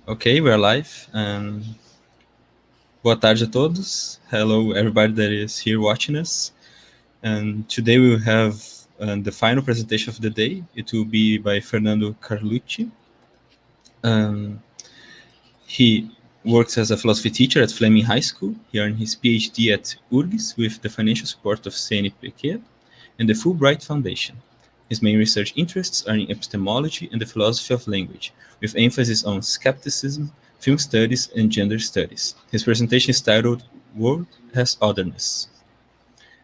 Okay, we're live. Boa tarde a todos. Hello, everybody that is here watching us. And today we will have the final presentation of the day. It will be by Fernando Carlucci. He works as a philosophy teacher at Fleming High School. He earned his PhD at UFRGS with the financial support of CNPq and the Fulbright Foundation. His main research interests are in epistemology and the philosophy of language, with emphasis on skepticism, film studies, and gender studies. His presentation is titled World has Otherness.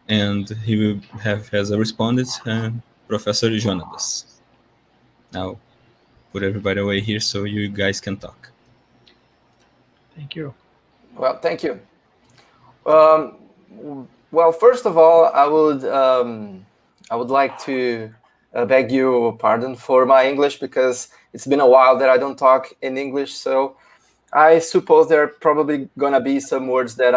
And he will have as a respondent Professor Jônadas. Now, put everybody away here so you guys can talk. Thank you. Well, thank you. Well, first of all, I would like to beg you pardon for my English, because it's been a while that I don't talk in English. So I suppose there are probably gonna be some words that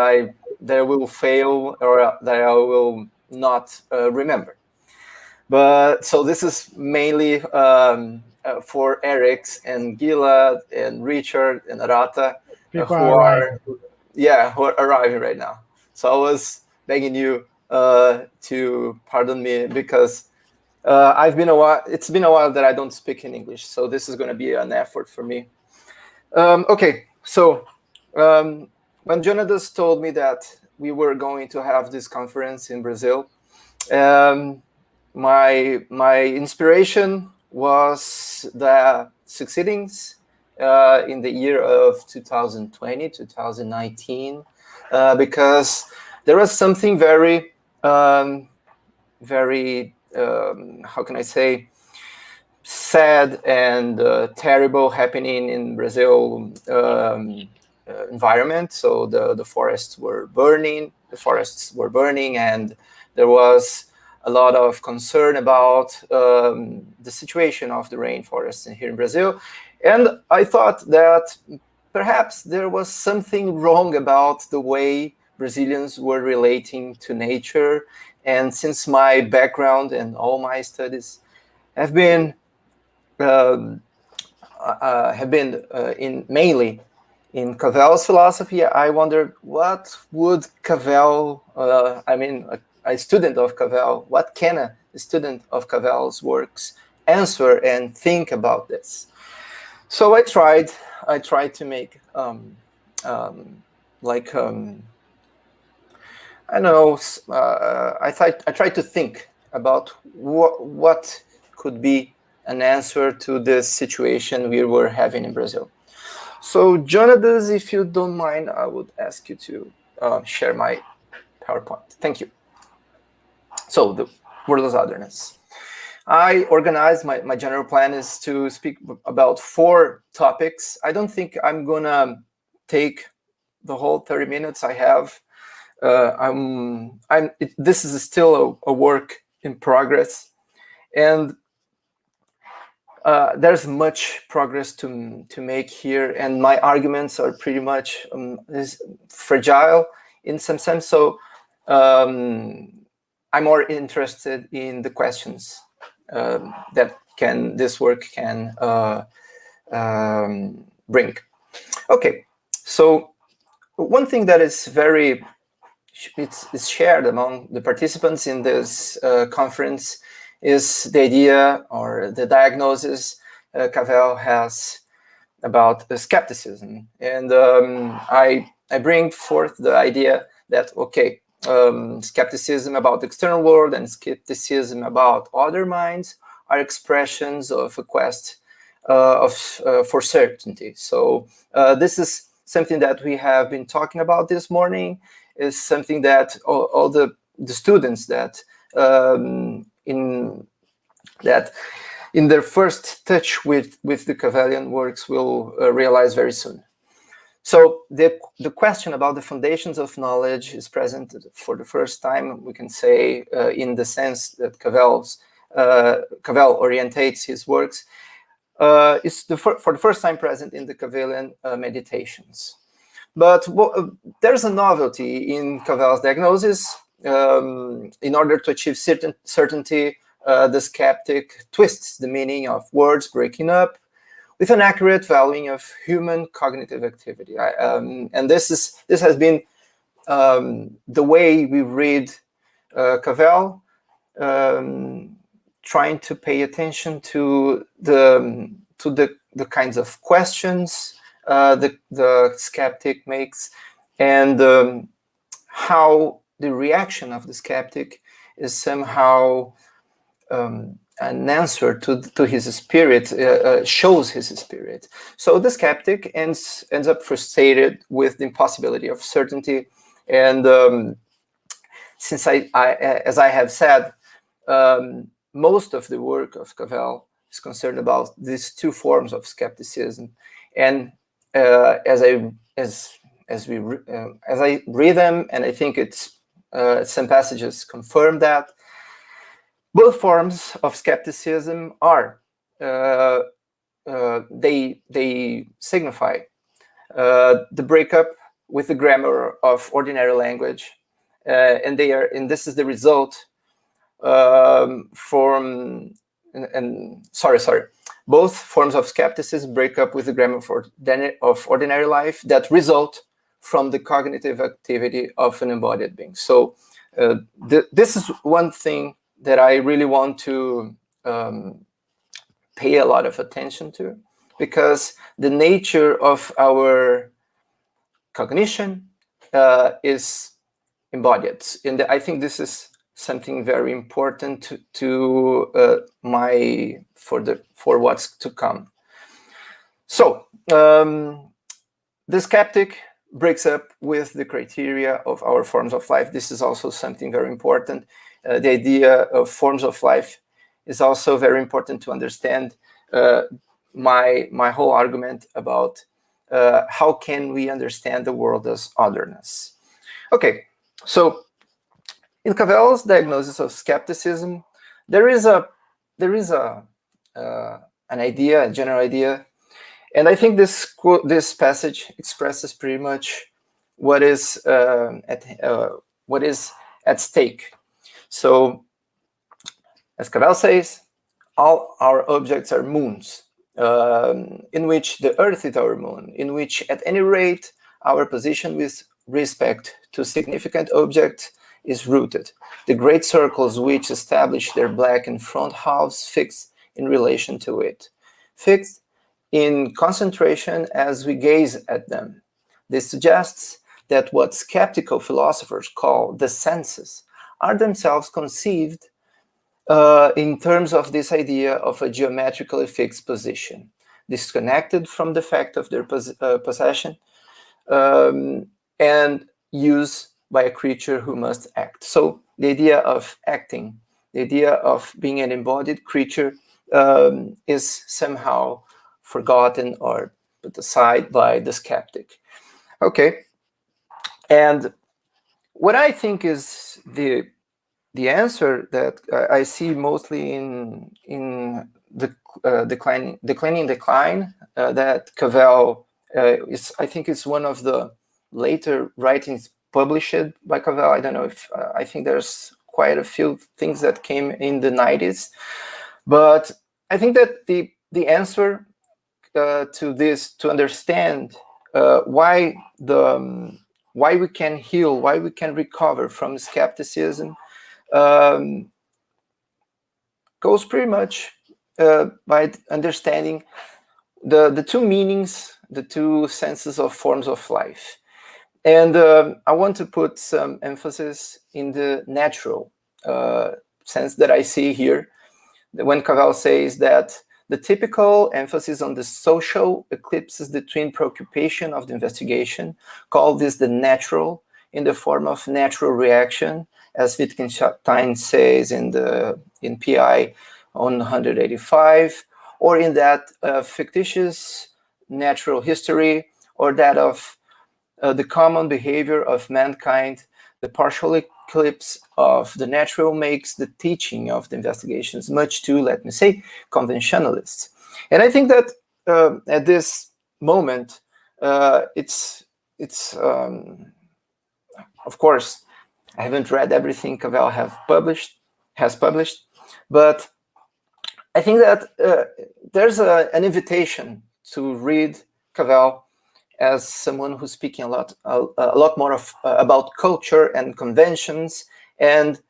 will fail or that I will not remember. But so this is mainly for Eric and Gila and Richard and Arata, who are arriving right now. So I was begging you to pardon me, because it's been a while that I don't speak in English. So this is going to be an effort for me. Okay, so when Jônadas told me that we were going to have this conference in Brazil, my inspiration was the succeedings in the year of 2020, 2019, because there was something very, very, how can I say, sad and terrible happening in Brazil environment. So the forests were burning, and there was a lot of concern about the situation of the rainforests here in Brazil. And I thought that perhaps there was something wrong about the way Brazilians were relating to nature. And since my background and all my studies have been mainly in Cavell's philosophy, I wondered what would Cavell, a student of Cavell, what can a student of Cavell's works answer and think about this? So I tried to make I tried to think about what could be an answer to this situation we were having in Brazil. So Jônadas, if you don't mind, I would ask you to share my PowerPoint. Thank you. So the world as otherness. I organized my general plan is to speak about 4 topics. I don't think I'm gonna take the whole 30 minutes I have. This is still a work in progress, and there's much progress to make here, and my arguments are pretty much fragile in some sense. So I'm more interested in the questions that this work can bring. Okay, so one thing that is it's shared among the participants in this conference is the idea or the diagnosis Cavell has about skepticism. And I bring forth the idea that, okay, skepticism about the external world and skepticism about other minds are expressions of a quest for certainty. So this is something that we have been talking about this morning, is something that all the students that in their first touch with the Cavellian works will realize very soon. So the question about the foundations of knowledge is present for the first time, we can say, in the sense that Cavell orientates his works, is for the first time present in the Cavellian meditations. But there's a novelty in Cavells Diagnosis. In order to achieve certainty, the skeptic twists the meaning of words breaking up with an accurate valuing of human cognitive activity. And this has been the way we read Cavell, trying to pay attention to the kinds of questions the skeptic makes, and how the reaction of the skeptic is somehow an answer to his spirit, shows his spirit. So the skeptic ends up frustrated with the impossibility of certainty, and since as I have said, most of the work of Cavell is concerned about these two forms of skepticism, and as I read them, and I think it's some passages confirm that both forms of skepticism are they signify the breakup with the grammar of ordinary language, and this is the result both forms of skepticism break up with the grammar of ordinary life that result from the cognitive activity of an embodied being. So this is one thing that I really want to pay a lot of attention to, because the nature of our cognition is embodied. And I think this is something very important for what's to come. So the skeptic breaks up with the criteria of our forms of life. This is also something very important. The idea of forms of life is also very important to understand my whole argument about how can we understand the world as otherness. Okay, so in Cavells Diagnosis of Skepticism, there is an idea, a general idea, and I think this passage expresses pretty much what is at stake. So, as Cavell says, all our objects are moons, in which the Earth is our moon, in which, at any rate, our position with respect to significant objects is rooted. The great circles which establish their black and front halves fixed in relation to it, fixed in concentration as we gaze at them. This suggests that what skeptical philosophers call the senses are themselves conceived in terms of this idea of a geometrically fixed position, disconnected from the fact of their possession, and used by a creature who must act. So the idea of acting, the idea of being an embodied creature is somehow forgotten or put aside by the skeptic. Okay, and what I think is the answer that I see mostly in the decline that Cavell is, I think it's one of the later writings published by Cavell. I don't know if I think there's quite a few things that came in the 90s, but I think that the answer to this, to understand why we can heal, why we can recover from skepticism, goes pretty much by understanding the two meanings, the two senses of forms of life. And I want to put some emphasis in the natural sense that I see here, when Cavell says that the typical emphasis on the social eclipses the twin preoccupation of the investigation, call this the natural, in the form of natural reaction, as Wittgenstein says in PI on 185, or in that fictitious natural history, or that of the common behavior of mankind. The partial eclipse of the natural makes the teaching of the investigations much too, let me say, conventionalist. And I think that at this moment, it's of course, I haven't read everything Cavell has published, but I think that there's an invitation to read Cavell as someone who's speaking a lot more about culture and conventions, and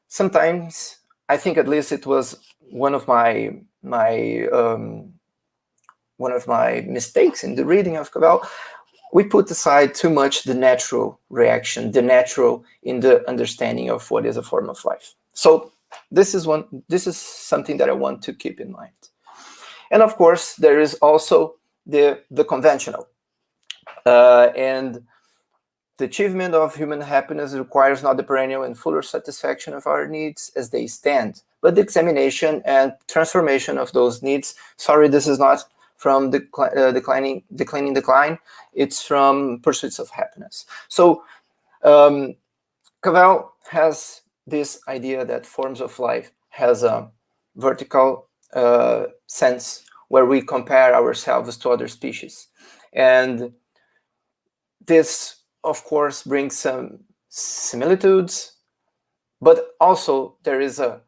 sometimes I think at least it was one of my mistakes in the reading of Cavell. We put aside too much the natural reaction, the natural in the understanding of what is a form of life. So this is something that I want to keep in mind. And of course, there is also the conventional. And the achievement of human happiness requires not the perennial and fuller satisfaction of our needs as they stand, but the examination and transformation of those needs. Sorry, this is not from decline. It's from Pursuits of Happiness. So Cavell has this idea that forms of life has a vertical sense where we compare ourselves to other species. And this, of course, brings some similitudes, but also there is a,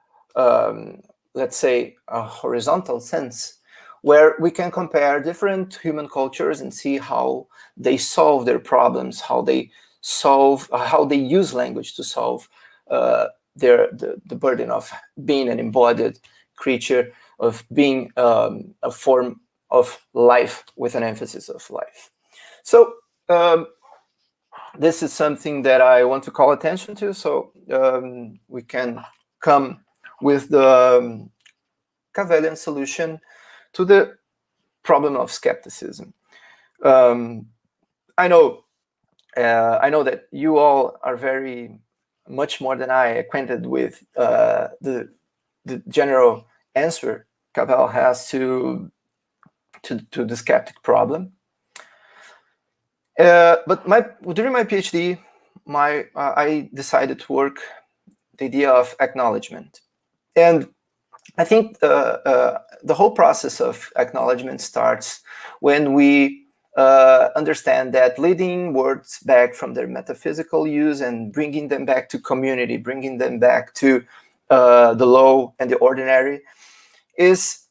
let's say, a horizontal sense where we can compare different human cultures and see how they solve their problems, how they use language to solve the burden of being an embodied creature, of being a form of life with an emphasis of life. So this is something that I want to call attention to, so we can come with the Cavellian solution to the problem of skepticism. I know that you all are very much more than I acquainted with the general answer Cavell has to the skeptic problem. But during my PhD, I decided to work the idea of acknowledgement, and I think the whole process of acknowledgement starts when we understand that leading words back from their metaphysical use and bringing them back to community, bringing them back to the low and the ordinary, is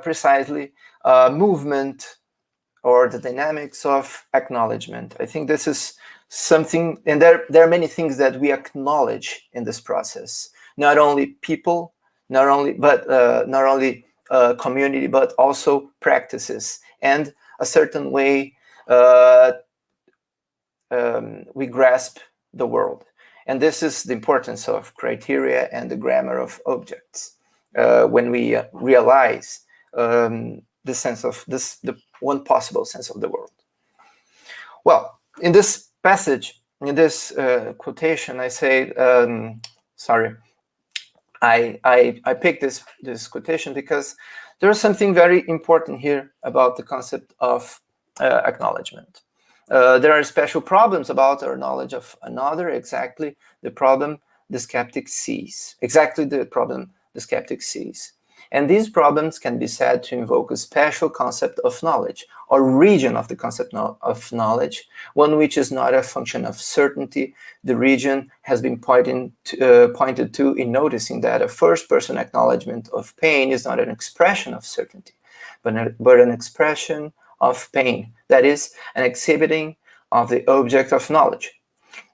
precisely a movement or the dynamics of acknowledgement. I think this is something, and there are many things that we acknowledge in this process. Not only people, not only community, but also practices and a certain way we grasp the world. And this is the importance of criteria and the grammar of objects. When we realize the sense of this, the one possible sense of the world. Well, in this passage, in this quotation, I say, sorry, I picked this quotation because there's something very important here about the concept of acknowledgement. There are special problems about our knowledge of another, exactly the problem the skeptic sees. Exactly the problem the skeptic sees. And these problems can be said to invoke a special concept of knowledge, or region of the concept of knowledge, one which is not a function of certainty. The region has been pointed to in noticing that a first-person acknowledgement of pain is not an expression of certainty, but an expression of pain, that is, an exhibiting of the object of knowledge.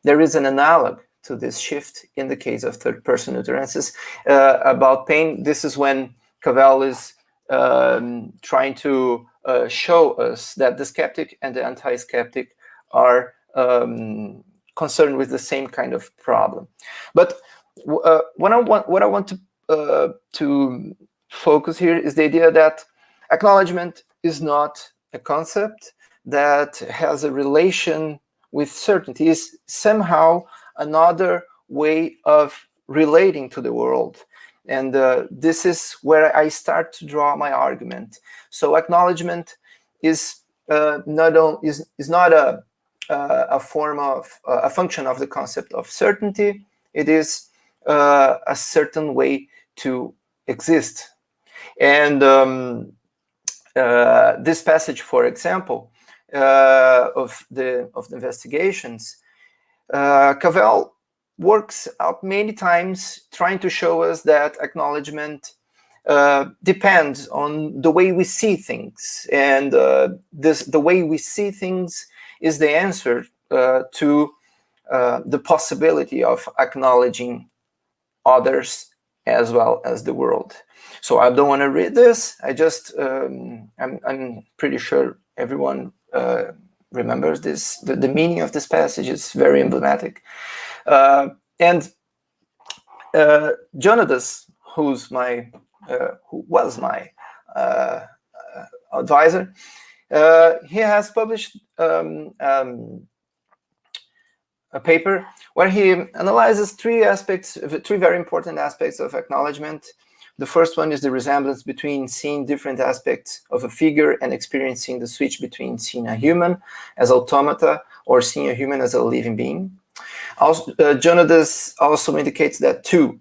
There is an analog to this shift in the case of third-person utterances about pain. This is when Cavell is trying to show us that the skeptic and the anti-skeptic are concerned with the same kind of problem. But what I want to focus here is the idea that acknowledgement is not a concept that has a relation with certainty. It's somehow another way of relating to the world. And this is where I start to draw my argument. So acknowledgement is not a form of a function of the concept of certainty. It is a certain way to exist. And this passage, for example, of the investigations, Cavell works out many times trying to show us that acknowledgement depends on the way we see things, and the way we see things is the answer to the possibility of acknowledging others as well as the world. So I don't want to read this. I just I'm pretty sure everyone remembers this. The meaning of this passage is very emblematic, and Jônadas, who was my advisor, he has published a paper where he analyzes three very important aspects of acknowledgement. The first one is the resemblance between seeing different aspects of a figure and experiencing the switch between seeing a human as automata or seeing a human as a living being. Also, Jônadas also indicates that 2,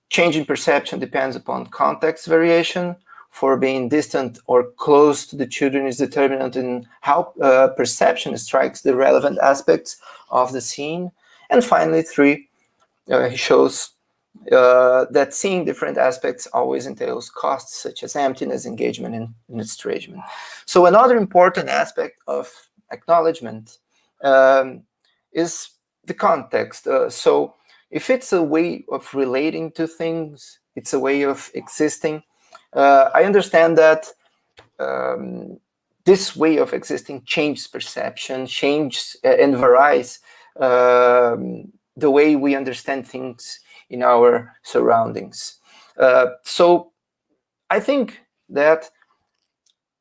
change in perception depends upon context variation. For being distant or close to the children is determinant in how perception strikes the relevant aspects of the scene. And finally, 3, he shows that seeing different aspects always entails costs such as emptiness, engagement, and estrangement. So another important aspect of acknowledgement is the context. So if it's a way of relating to things, it's a way of existing. I understand that this way of existing changes perception, changes and varies the way we understand things in our surroundings. So I think that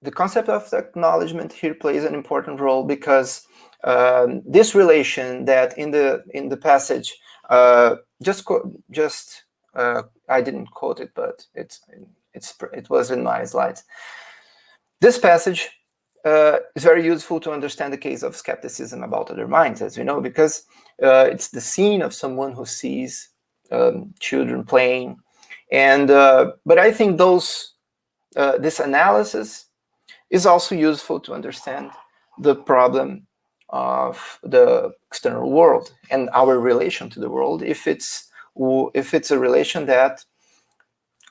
the concept of acknowledgement here plays an important role, because this relation that in the passage, I didn't quote it, but it was in my slides. This passage is very useful to understand the case of skepticism about other minds, as we know, because it's the scene of someone who sees children playing, and but I think this analysis is also useful to understand the problem of the external world and our relation to the world, if it's a relation that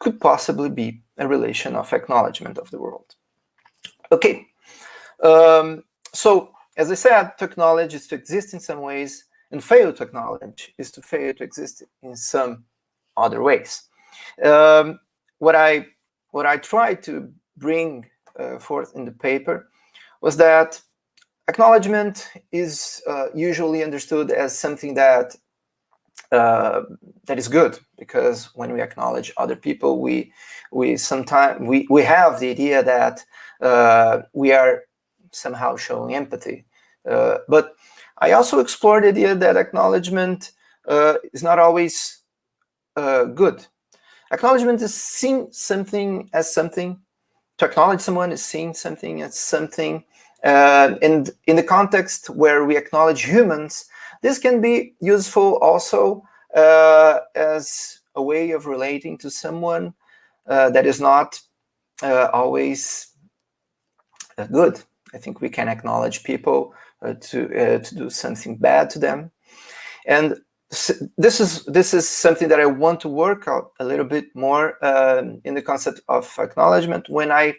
could possibly be a relation of acknowledgement of the world. Okay, so as I said, to acknowledge is to exist in some ways, and fail to acknowledge is to fail to exist in some other ways. What I tried to bring forth in the paper was that acknowledgement is usually understood as something that is good, because when we acknowledge other people, we have the idea that we are somehow showing empathy. But I also explored the idea that acknowledgement is not always good. Acknowledgement is seeing something as something. To acknowledge someone is seeing something as something. And in the context where we acknowledge humans, this can be useful also as a way of relating to someone that is not always good. I think we can acknowledge people to do something bad to them, and this is something that I want to work out a little bit more in the concept of acknowledgement when I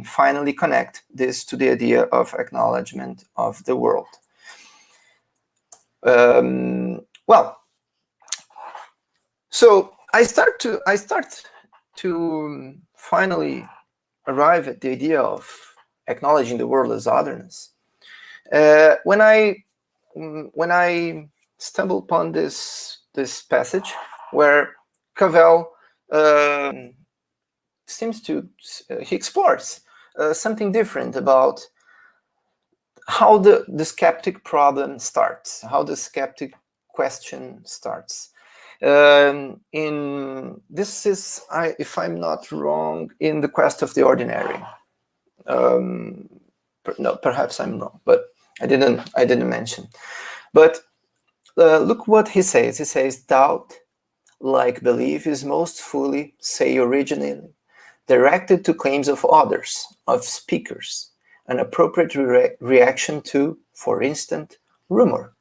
finally connect this to the idea of acknowledgement of the world. Well, so I start to finally arrive at the idea of acknowledging the world as otherness. When I stumbled upon this passage where Cavell seems to he explores something different about how the skeptic problem starts, how the skeptic question starts. This is, if I'm not wrong, in The Quest of the Ordinary. No, perhaps I'm wrong, but I didn't mention. But look what he says. He says, doubt, like belief, is most fully, say originally, directed to claims of others, of speakers, an appropriate reaction to, for instance, rumor.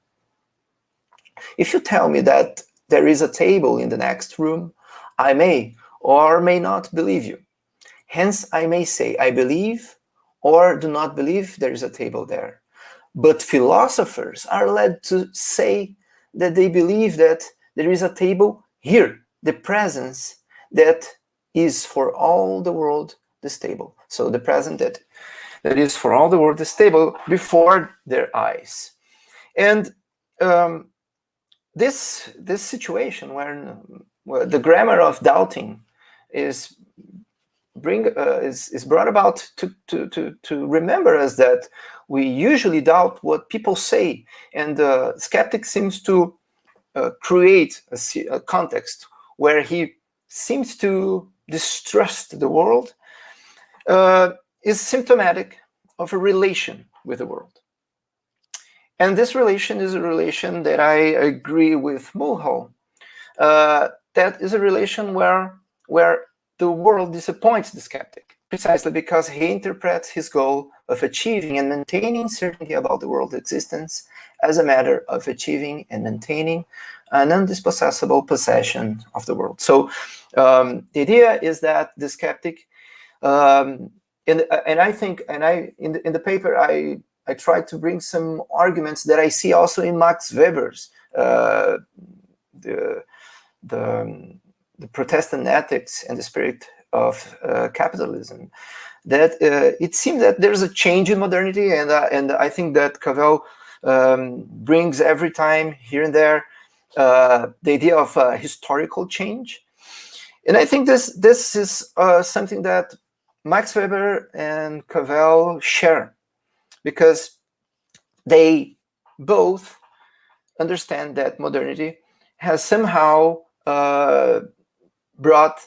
If you tell me that there is a table in the next room, I may or may not believe you. Hence, I may say, I believe or do not believe there is a table there. But philosophers are led to say that they believe that there is a table here, the presence that is for all the world this table. So the present that is for all the world this table before their eyes. And this situation where the grammar of doubting is brought about to remember us that we usually doubt what people say, and the skeptic seems to create a context where he seems to distrust the world, is symptomatic of a relation with the world. And this relation is a relation that I agree with Mulhall. That is a relation where the world disappoints the skeptic, precisely because he interprets his goal of achieving and maintaining certainty about the world's existence as a matter of achieving and maintaining an undispossessable possession of the world. So the idea is that the skeptic, and I think, in the paper, I tried to bring some arguments that I see also in Max Weber's the Protestant Ethics and the Spirit of Capitalism, that it seems that there's a change in modernity, and I think that Cavell brings every time here and there the idea of historical change. And I think this is something that Max Weber and Cavell share, because they both understand that modernity has somehow brought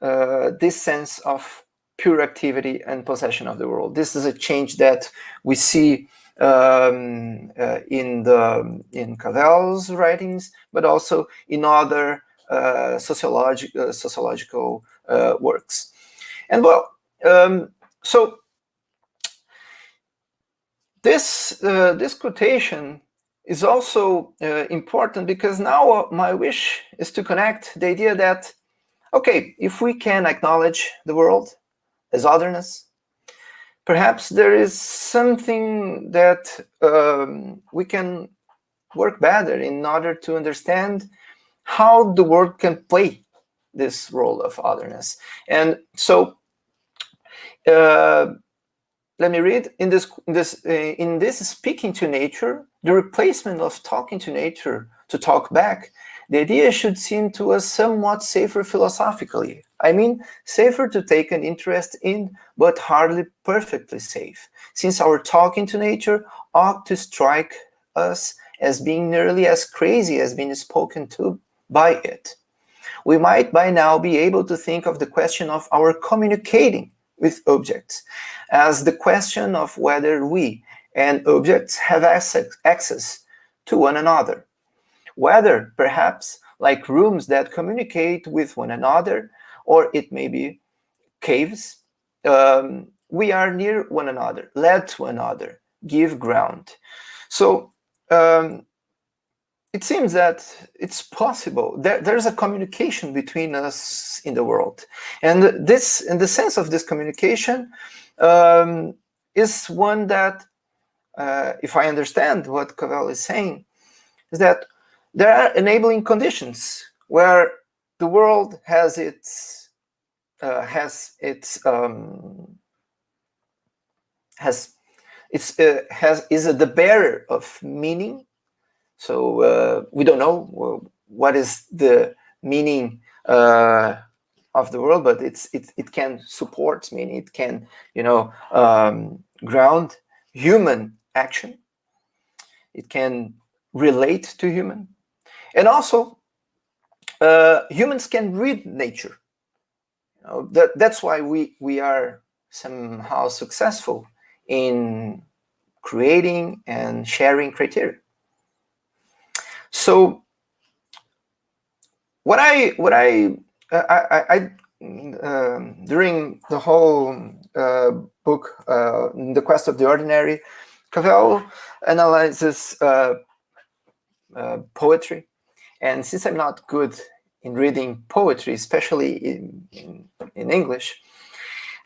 this sense of pure activity and possession of the world. This is a change that we see in Cavell's writings, but also in other sociological works. And well, so this quotation is also important, because now my wish is to connect the idea that, okay, if we can acknowledge the world as otherness, perhaps there is something that we can work better in order to understand how the world can play this role of otherness. And so let me read in this speaking to nature, the replacement of talking to nature to talk back. The idea should seem to us somewhat safer philosophically. I mean, safer to take an interest in, but hardly perfectly safe, since our talking to nature ought to strike us as being nearly as crazy as being spoken to by it. We might by now be able to think of the question of our communicating with objects as the question of whether we and objects have access to one another. Whether, perhaps, like rooms that communicate with one another, or it may be caves, we are near one another, led to another, give ground. So it seems that it's possible. There's a communication between us in the world. And this, in the sense of this communication, is one that, if I understand what Cavell is saying, is that there are enabling conditions where the world is the bearer of meaning. So we don't know what is the meaning of the world, but it can support meaning. It can, ground human action. It can relate to human, and also humans can read nature. That's why we are somehow successful in creating and sharing criteria. So what I during the whole book, The Quest of the Ordinary, Cavell analyzes poetry, and since I'm not good in reading poetry, especially in English,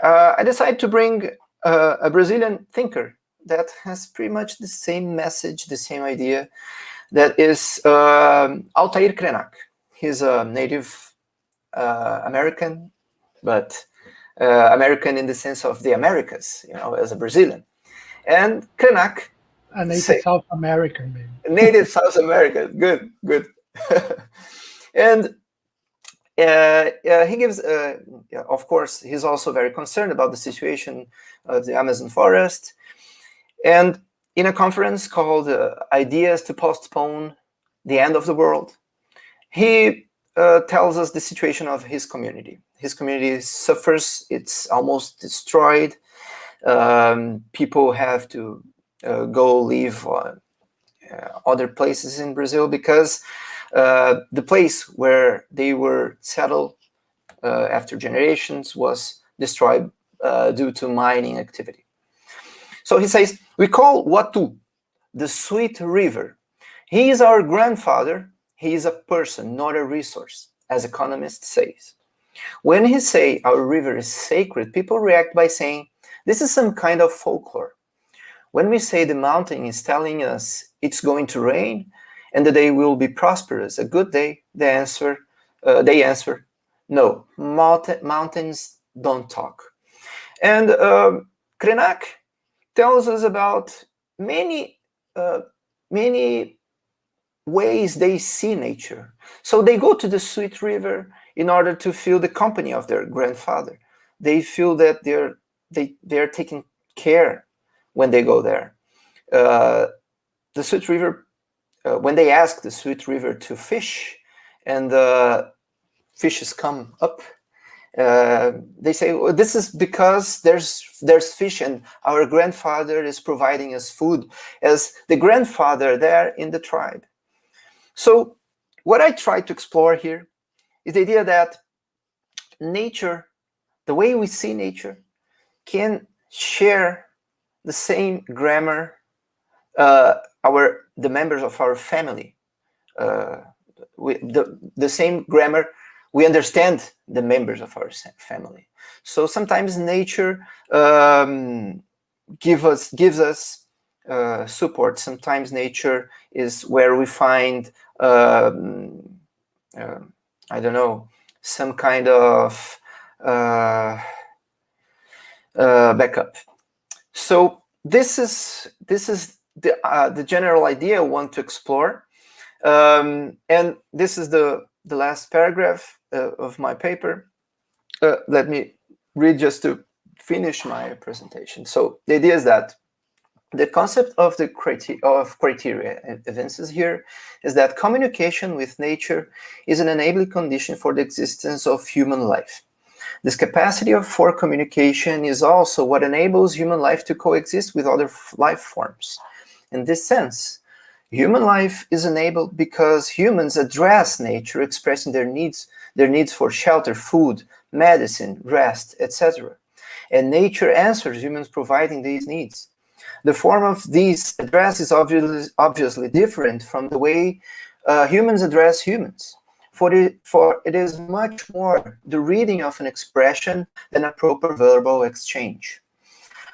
I decided to bring a Brazilian thinker that has pretty much the same message, the same idea. That is Altair Krenak. He's a native American, but American in the sense of the Americas, as a Brazilian. And Krenak, a native South American, maybe. Native South American, good. And he gives, of course, he's also very concerned about the situation of the Amazon forest. And in a conference called Ideas to Postpone the End of the World, he tells us the situation of his community. His community suffers, it's almost destroyed. People have to go live other places in Brazil because the place where they were settled after generations was destroyed due to mining activity. So he says, we call Watu the sweet river. He is our grandfather. He is a person, not a resource, as economists say. When he say our river is sacred, people react by saying, this is some kind of folklore. When we say the mountain is telling us it's going to rain and the day will be prosperous, a good day, they answer, no, mountains don't talk. And Krenak tells us about many ways they see nature. So they go to the sweet river in order to feel the company of their grandfather. They feel that they're taking care when they go there. The sweet river, when they ask the sweet river to fish, and the fishes come up, they say, well, this is because there's fish and our grandfather is providing us food as the grandfather there in the tribe. So what I try to explore here is the idea that nature, the way we see nature, can share the same grammar the members of our family, the same grammar. We understand the members of our family. So sometimes nature gives us support. Sometimes nature is where we find, I don't know, some kind of backup. So this is the general idea I want to explore, and this is the last paragraph of my paper. Let me read just to finish my presentation. So the idea is that the concept of the criteria evinces here is that communication with nature is an enabling condition for the existence of human life. This capacity for communication is also what enables human life to coexist with other life forms. In this sense, human life is enabled because humans address nature, expressing their needs for shelter, food, medicine, rest, etc. And nature answers humans providing these needs. The form of these address is obviously different from the way humans address humans. For it is much more the reading of an expression than a proper verbal exchange.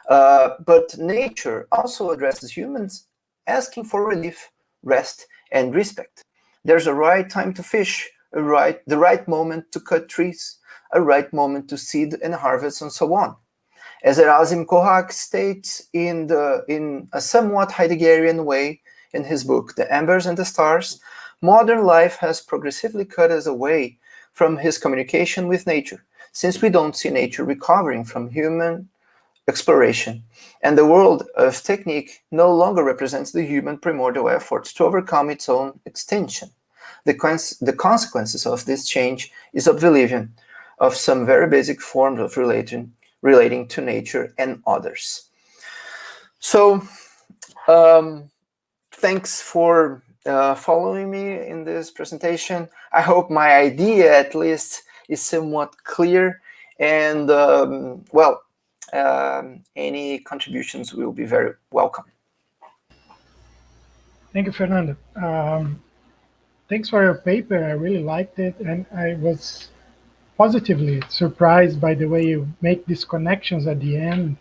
But nature also addresses humans, asking for relief, rest, and respect. There's a right time to fish, the right moment to cut trees, a right moment to seed and harvest, and so on. As Erasim Kohak states in a somewhat Heideggerian way in his book, The Embers and the Stars, modern life has progressively cut us away from his communication with nature, since we don't see nature recovering from human exploration, and the world of technique no longer represents the human primordial efforts to overcome its own extinction. The consequences of this change is oblivion of some very basic forms of relating to nature and others. So, thanks for following me in this presentation. I hope my idea, at least, is somewhat clear, and any contributions will be very welcome. Thank you, Fernando. thanks for your paper. I really liked it, and I was positively surprised by the way you make these connections at the end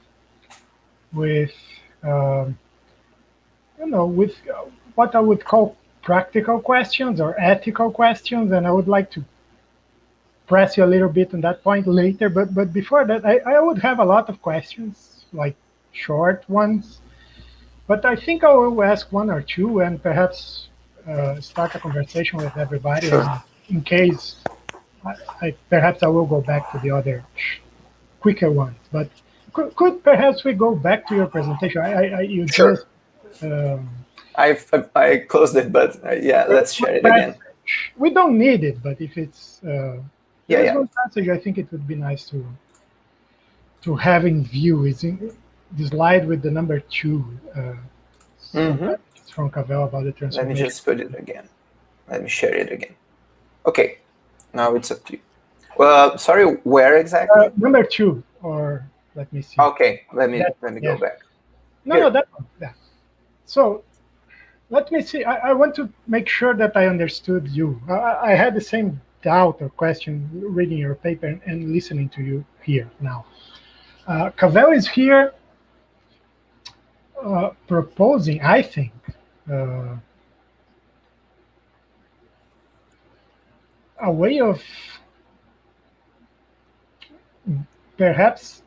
with, with what I would call practical questions or ethical questions, and I would like to press you a little bit on that point later. But before that, I would have a lot of questions, like short ones. But I think I will ask one or two, and perhaps start a conversation with everybody. Sure. And in case, perhaps I will go back to the other quicker ones. But could perhaps we go back to your presentation? You sure. Just. I closed it, but yeah, let's share it again. We don't need it, but if it's one passage, I think it would be nice to have in view. Is in the slide with the number 2. It's from Cavell about the transformation. Let me just put it again. Let me share it again. Okay, now it's up to you. Well, sorry, where exactly? Number 2, or let me see. Okay, let me go back. No, that one. Yeah. So let me see. I want to make sure that I understood you. I had the same doubt or question reading your paper and listening to you here now. Cavell is here proposing, I think, a way of perhaps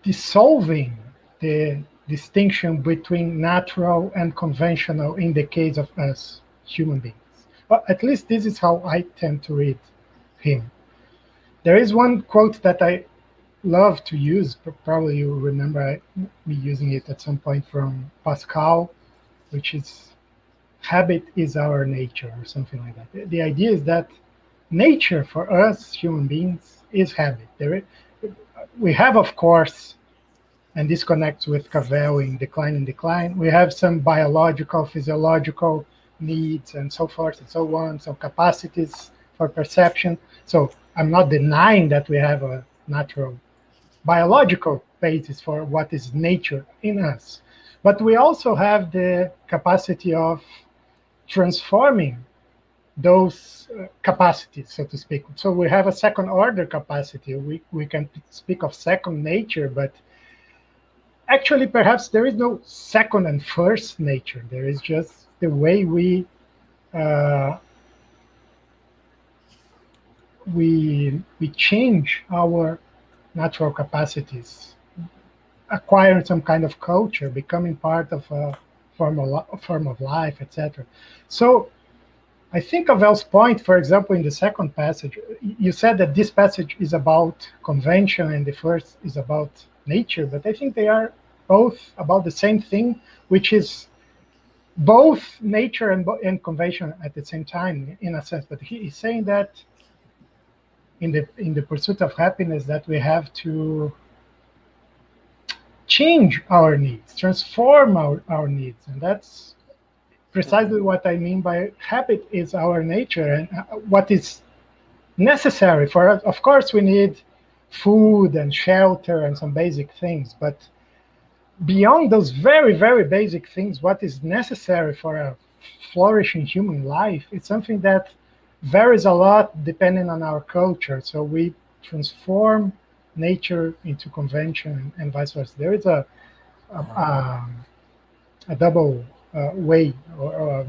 dissolving the distinction between natural and conventional in the case of us human beings. Well, at least this is how I tend to read him. There is one quote that I love to use, but probably you remember me using it at some point, from Pascal, which is habit is our nature, or something like that. The idea is that nature for us human beings is habit. We have, of course, and this connects with Cavell in Decline and Decline, we have some biological, physiological needs and so forth and so on, some capacities for perception. So I'm not denying that we have a natural biological basis for what is nature in us. But we also have the capacity of transforming those capacities, so to speak. So we have a second order capacity. We can speak of second nature, but actually perhaps there is no second and first nature. There is just the way we change our natural capacities, acquiring some kind of culture, becoming part of a form of life, etc. So I think Cavell's point, for example, in the second passage, you said that this passage is about convention and the first is about nature, but I think they are both about the same thing, which is both nature and convention at the same time, in a sense. But he is saying that in the pursuit of happiness, that we have to change our needs, transform our needs, and that's precisely what I mean by habit is our nature, and what is necessary for us. Of course, we need food and shelter and some basic things, but beyond those very, very basic things, what is necessary for a flourishing human life, it's something that varies a lot depending on our culture. So we transform nature into convention and vice versa. There is a double way or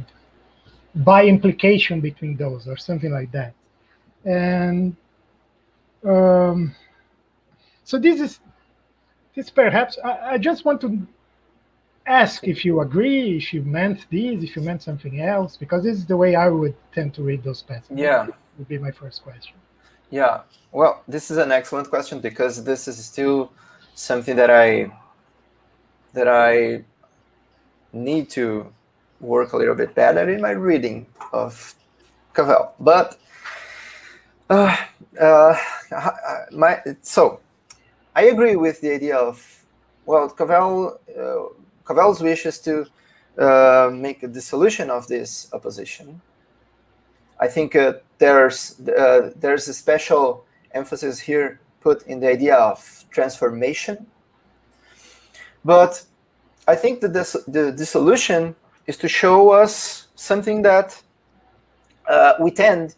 by implication between those, or something like that. And so this perhaps, I just want to ask if you agree, if you meant this, if you meant something else, because this is the way I would tend to read those passages. Yeah. That would be my first question. Yeah, well, this is an excellent question, because this is still something that I need to work a little bit better in my reading of Cavell. But so I agree with the idea of, well, Cavell's wish is to make a dissolution of this opposition. I think there's a special emphasis here put in the idea of transformation. But I think that the dissolution is to show us something that we tend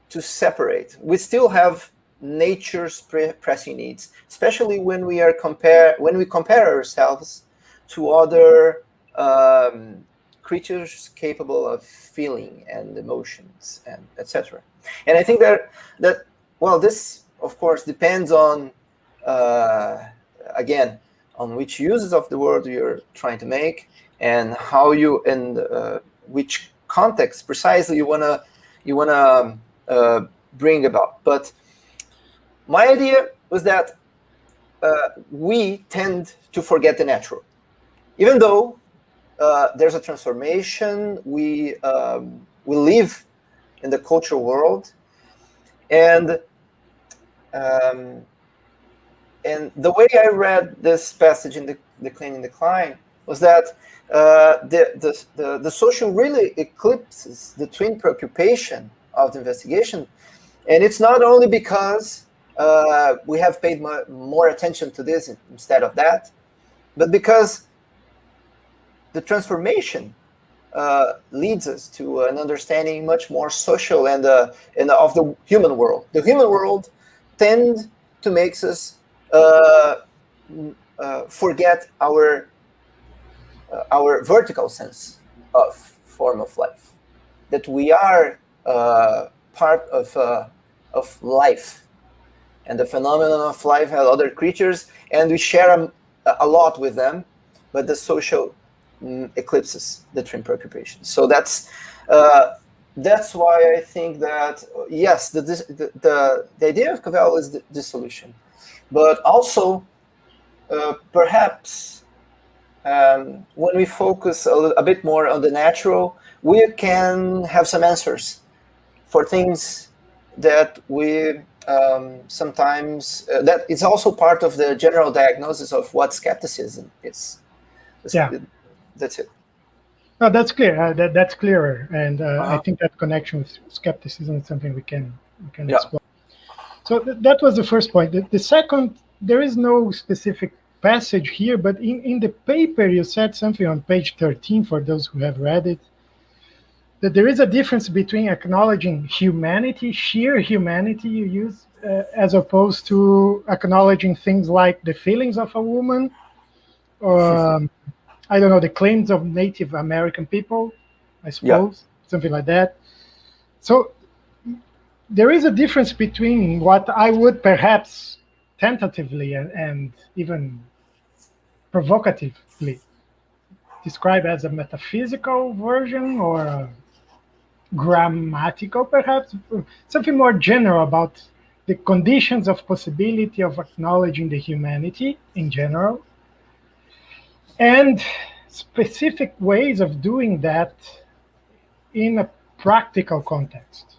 to separate. We still have nature's pressing needs, especially when we compare ourselves to other creatures capable of feeling and emotions and etc. And I think that well, this of course depends on again on which uses of the word you're trying to make and how you which context precisely you wanna bring about. But my idea was that we tend to forget the natural, even though there's a transformation. We live in the cultural world, and the way I read this passage in the Decline and Decline was that the social really eclipses the twin preoccupation of the investigation, and it's not only because we have paid more attention to this instead of that, but because the transformation leads us to an understanding much more social and of the human world. The human world tends to make us forget our vertical sense of form of life, that we are part of life, and the phenomenon of life has other creatures, and we share a lot with them, but the social eclipses the twin preoccupation. So that's why I think that yes, the idea of Cavell is the dissolution, but also perhaps when we focus a bit more on the natural, we can have some answers for things that we sometimes that it's also part of the general diagnosis of what skepticism is. Yeah, that's it. No, that's clear. That's clearer, and I think that connection with skepticism is something we can explore. So that was the first point. The second, there is no specific passage here, but in the paper you said something on page 13, for those who have read it, that there is a difference between acknowledging humanity, sheer humanity you use, as opposed to acknowledging things like the feelings of a woman, or I don't know, the claims of Native American people, I suppose, something like that. So there is a difference between what I would perhaps tentatively and even provocatively describe as a metaphysical version, or a grammatical, perhaps, something more general about the conditions of possibility of acknowledging the humanity in general, and specific ways of doing that in a practical context.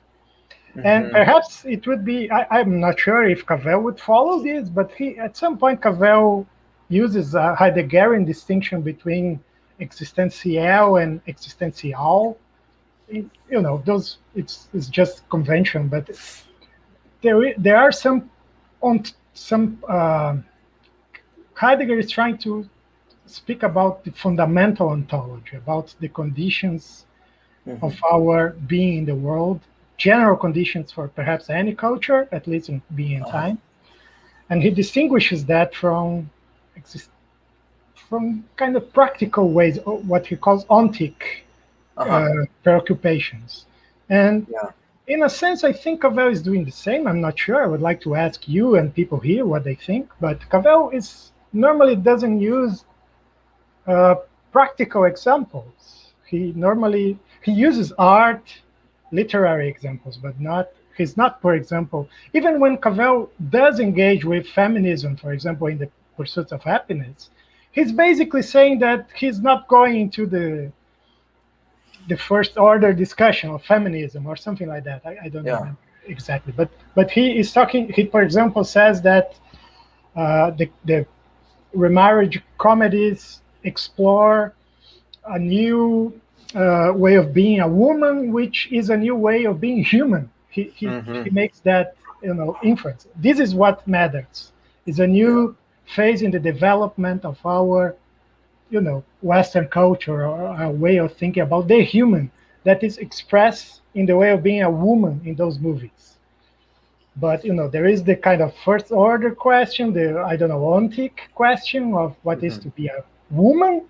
And perhaps it would be, I'm not sure if Cavell would follow this, but at some point Cavell uses a Heideggerian distinction between existential and existential. You know, those it's just convention, but there are some Heidegger is trying to speak about the fundamental ontology, about the conditions of our being in the world, general conditions for perhaps any culture, at least in being and time. And he distinguishes that from kind of practical ways, what he calls ontic preoccupations. And in a sense, I think Cavell is doing the same. I'm not sure. I would like to ask you and people here what they think. But Cavell normally doesn't use practical examples. He uses art, literary examples, but he's not, for example, even when Cavell does engage with feminism, for example, in the Pursuit of Happiness, he's basically saying that he's not going into the first order discussion of feminism or something like that. I don't know exactly, but he is talking. He, for example, says that the remarriage comedies explore a new way of being a woman, which is a new way of being human. He makes that inference. This is what matters. It's a new phase in the development of our Western culture or a way of thinking about the human that is expressed in the way of being a woman in those movies. But there is the kind of first order question, the ontic question of what is to be a woman,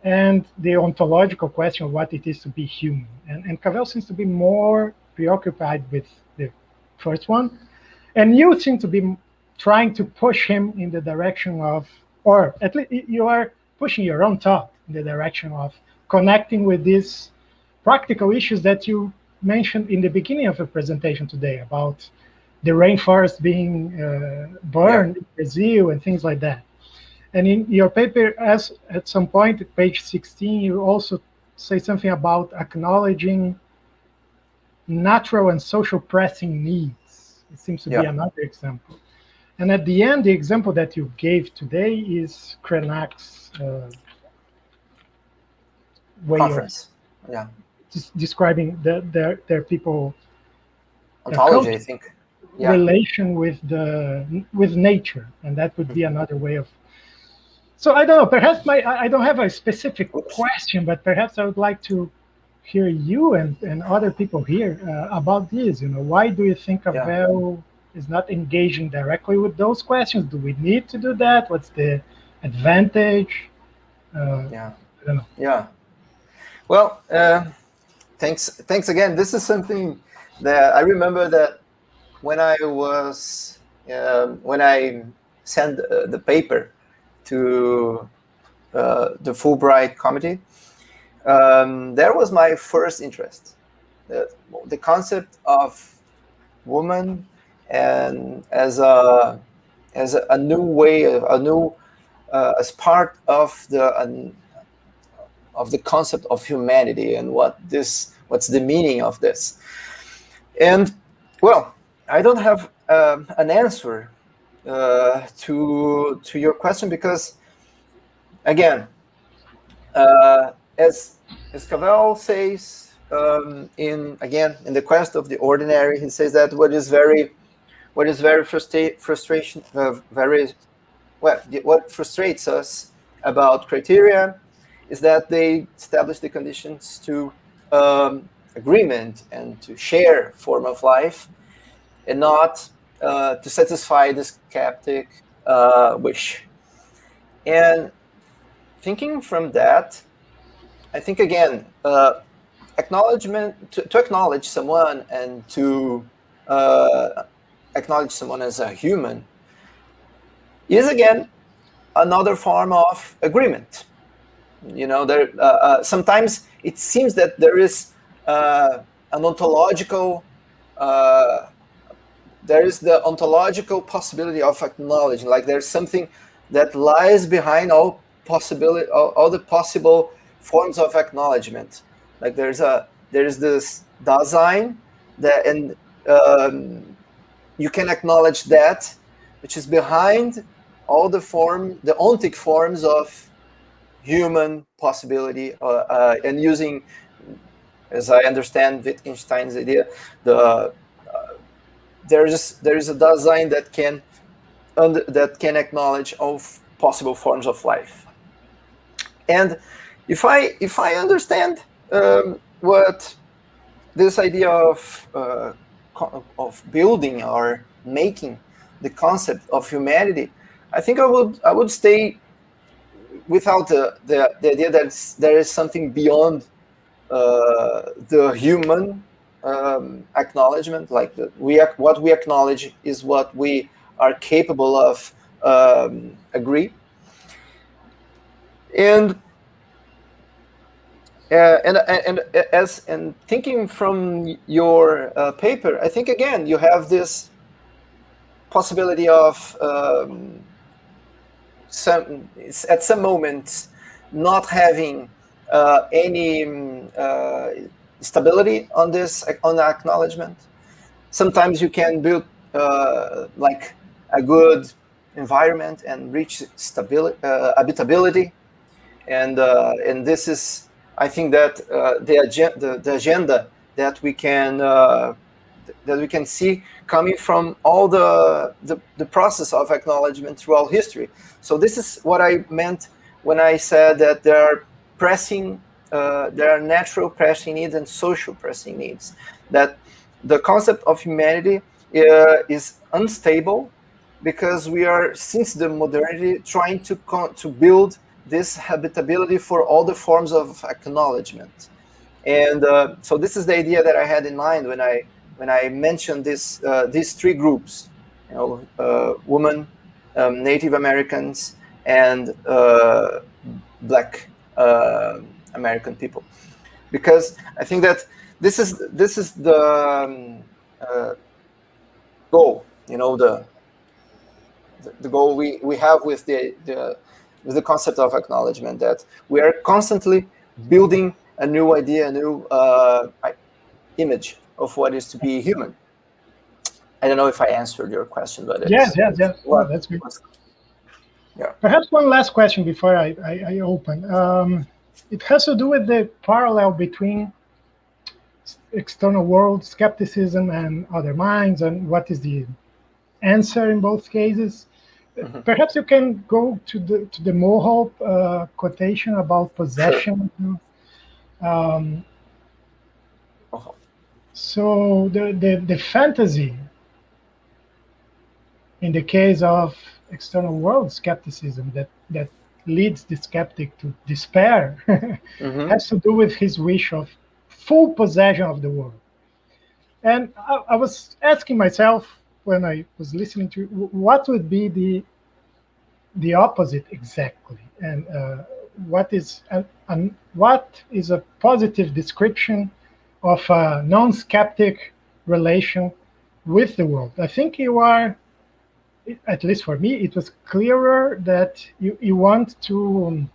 and the ontological question of what it is to be human. And Cavell seems to be more preoccupied with the first one, and you seem to be trying to push him in the direction of, or at least you are pushing your own thought in the direction of connecting with these practical issues that you mentioned in the beginning of the presentation today about the rainforest being burned in Brazil and things like that. And in your paper, as at some point, at page 16, you also say something about acknowledging natural and social pressing needs. It seems to be another example. And at the end, the example that you gave today is Krenac's way Conference. of describing their people ontology, I think. Relation with nature, and that would be another way of. So I don't know. Perhaps I don't have a specific question, but perhaps I would like to hear you and other people here about this. Why do you think Cavell is not engaging directly with those questions? Do we need to do that? What's the advantage? I don't know. Yeah. Well, thanks again. This is something that I remember that when I was when I sent the paper to the Fulbright committee, there was my first interest, the concept of woman, and as a new way, as part of the concept of humanity, and what's the meaning of this. And well, I don't have an answer to your question, because again, as Cavell says in the Quest of the Ordinary, he says that what frustrates us about criteria is that they establish the conditions to agreement and to share form of life, and not to satisfy the skeptic wish. And thinking from that, I think again, acknowledgement, to acknowledge someone and to acknowledge someone as a human is again another form of agreement. There sometimes it seems that there is an ontological. There is the ontological possibility of acknowledging, like there's something that lies behind all the possible forms of acknowledgement. Like there's this Dasein that, and you can acknowledge that, which is behind all the ontic forms of human possibility, and using, as I understand Wittgenstein's idea, there is a Dasein that can acknowledge all possible forms of life. And if I understand what this idea of building or making the concept of humanity, I think I would stay without the idea that there is something beyond the human acknowledgement, like what we acknowledge is what we are capable of agree. And thinking from your paper, I think again you have this possibility of at some moments not having any stability on acknowledgement. Sometimes you can build like a good environment and reach stability, habitability, and this is, I think, that the agenda that we can see coming from all the process of acknowledgement throughout history. So this is what I meant when I said that there are natural pressing needs and social pressing needs. That the concept of humanity is unstable because we are, since the modernity, trying to build this habitability for all the forms of acknowledgement. And so this is the idea that I had in mind when I mentioned these three groups, women, Native Americans, and Black American people, because I think that this is the goal, the goal we have with the concept of acknowledgement, that we are constantly building a new idea, a new image of what is to be human. I don't know if I answered your question, but it's, yes. Well, that's good. Yeah. Perhaps one last question before I open. It has to do with the parallel between external world skepticism and other minds, and what is the answer in both cases. Mm-hmm. Perhaps you can go to the Mohope quotation about possession. Sure. So the fantasy in the case of external world skepticism that leads the skeptic to despair mm-hmm. has to do with his wish of full possession of the world. And I was asking myself when I was listening to what would be the opposite exactly, and what is a positive description of a non-skeptic relation with the world. I think you are, at least for me, it was clearer that you want to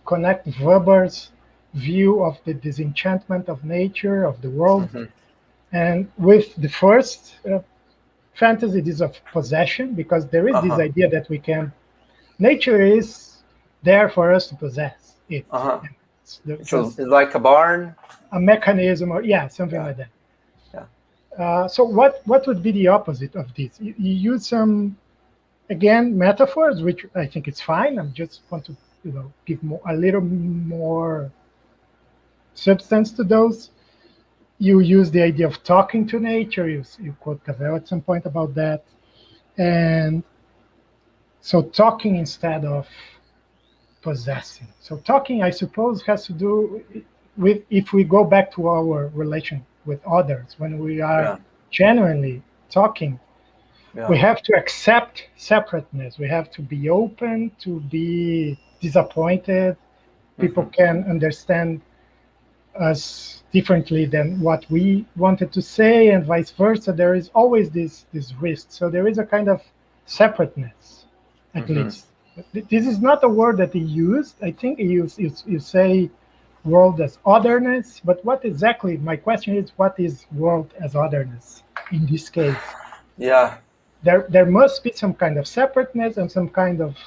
connect Weber's view of the disenchantment of nature, of the world, mm-hmm. and with the first fantasy, this of possession, because there is this idea that nature is there for us to possess it. It's like a barn? A mechanism, or something like that. Yeah. So what would be the opposite of this? You use some, again, metaphors, which I think it's fine. I just want to give a little more substance to those. You use the idea of talking to nature. You quote Cavell at some point about that. And so talking instead of possessing. So talking, I suppose, has to do with, if we go back to our relation with others, when we are genuinely talking, we have to accept separateness. We have to be open to be disappointed. People can understand us differently than what we wanted to say, and vice versa. There is always this risk. So there is a kind of separateness, at least. This is not a word that he used. I think you say world as otherness, but what exactly, my question is, what is world as otherness in this case? Yeah. There must be some kind of separateness and some kind of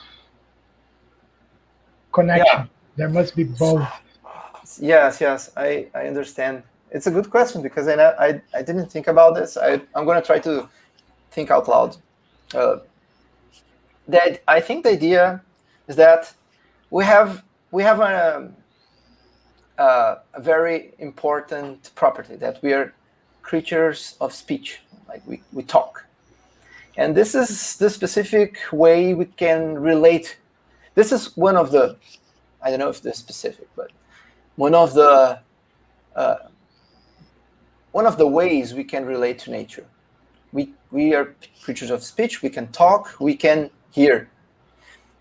connection. Yeah. There must be both. Yes, I understand. It's a good question, because I didn't think about this. I'm going to try to think out loud. I think the idea is that we have a very important property, that we are creatures of speech, like we talk. And this is the specific way we can relate. This is one of the, I don't know if this is specific, but one of the ways we can relate to nature. We are creatures of speech. We can talk. We can hear.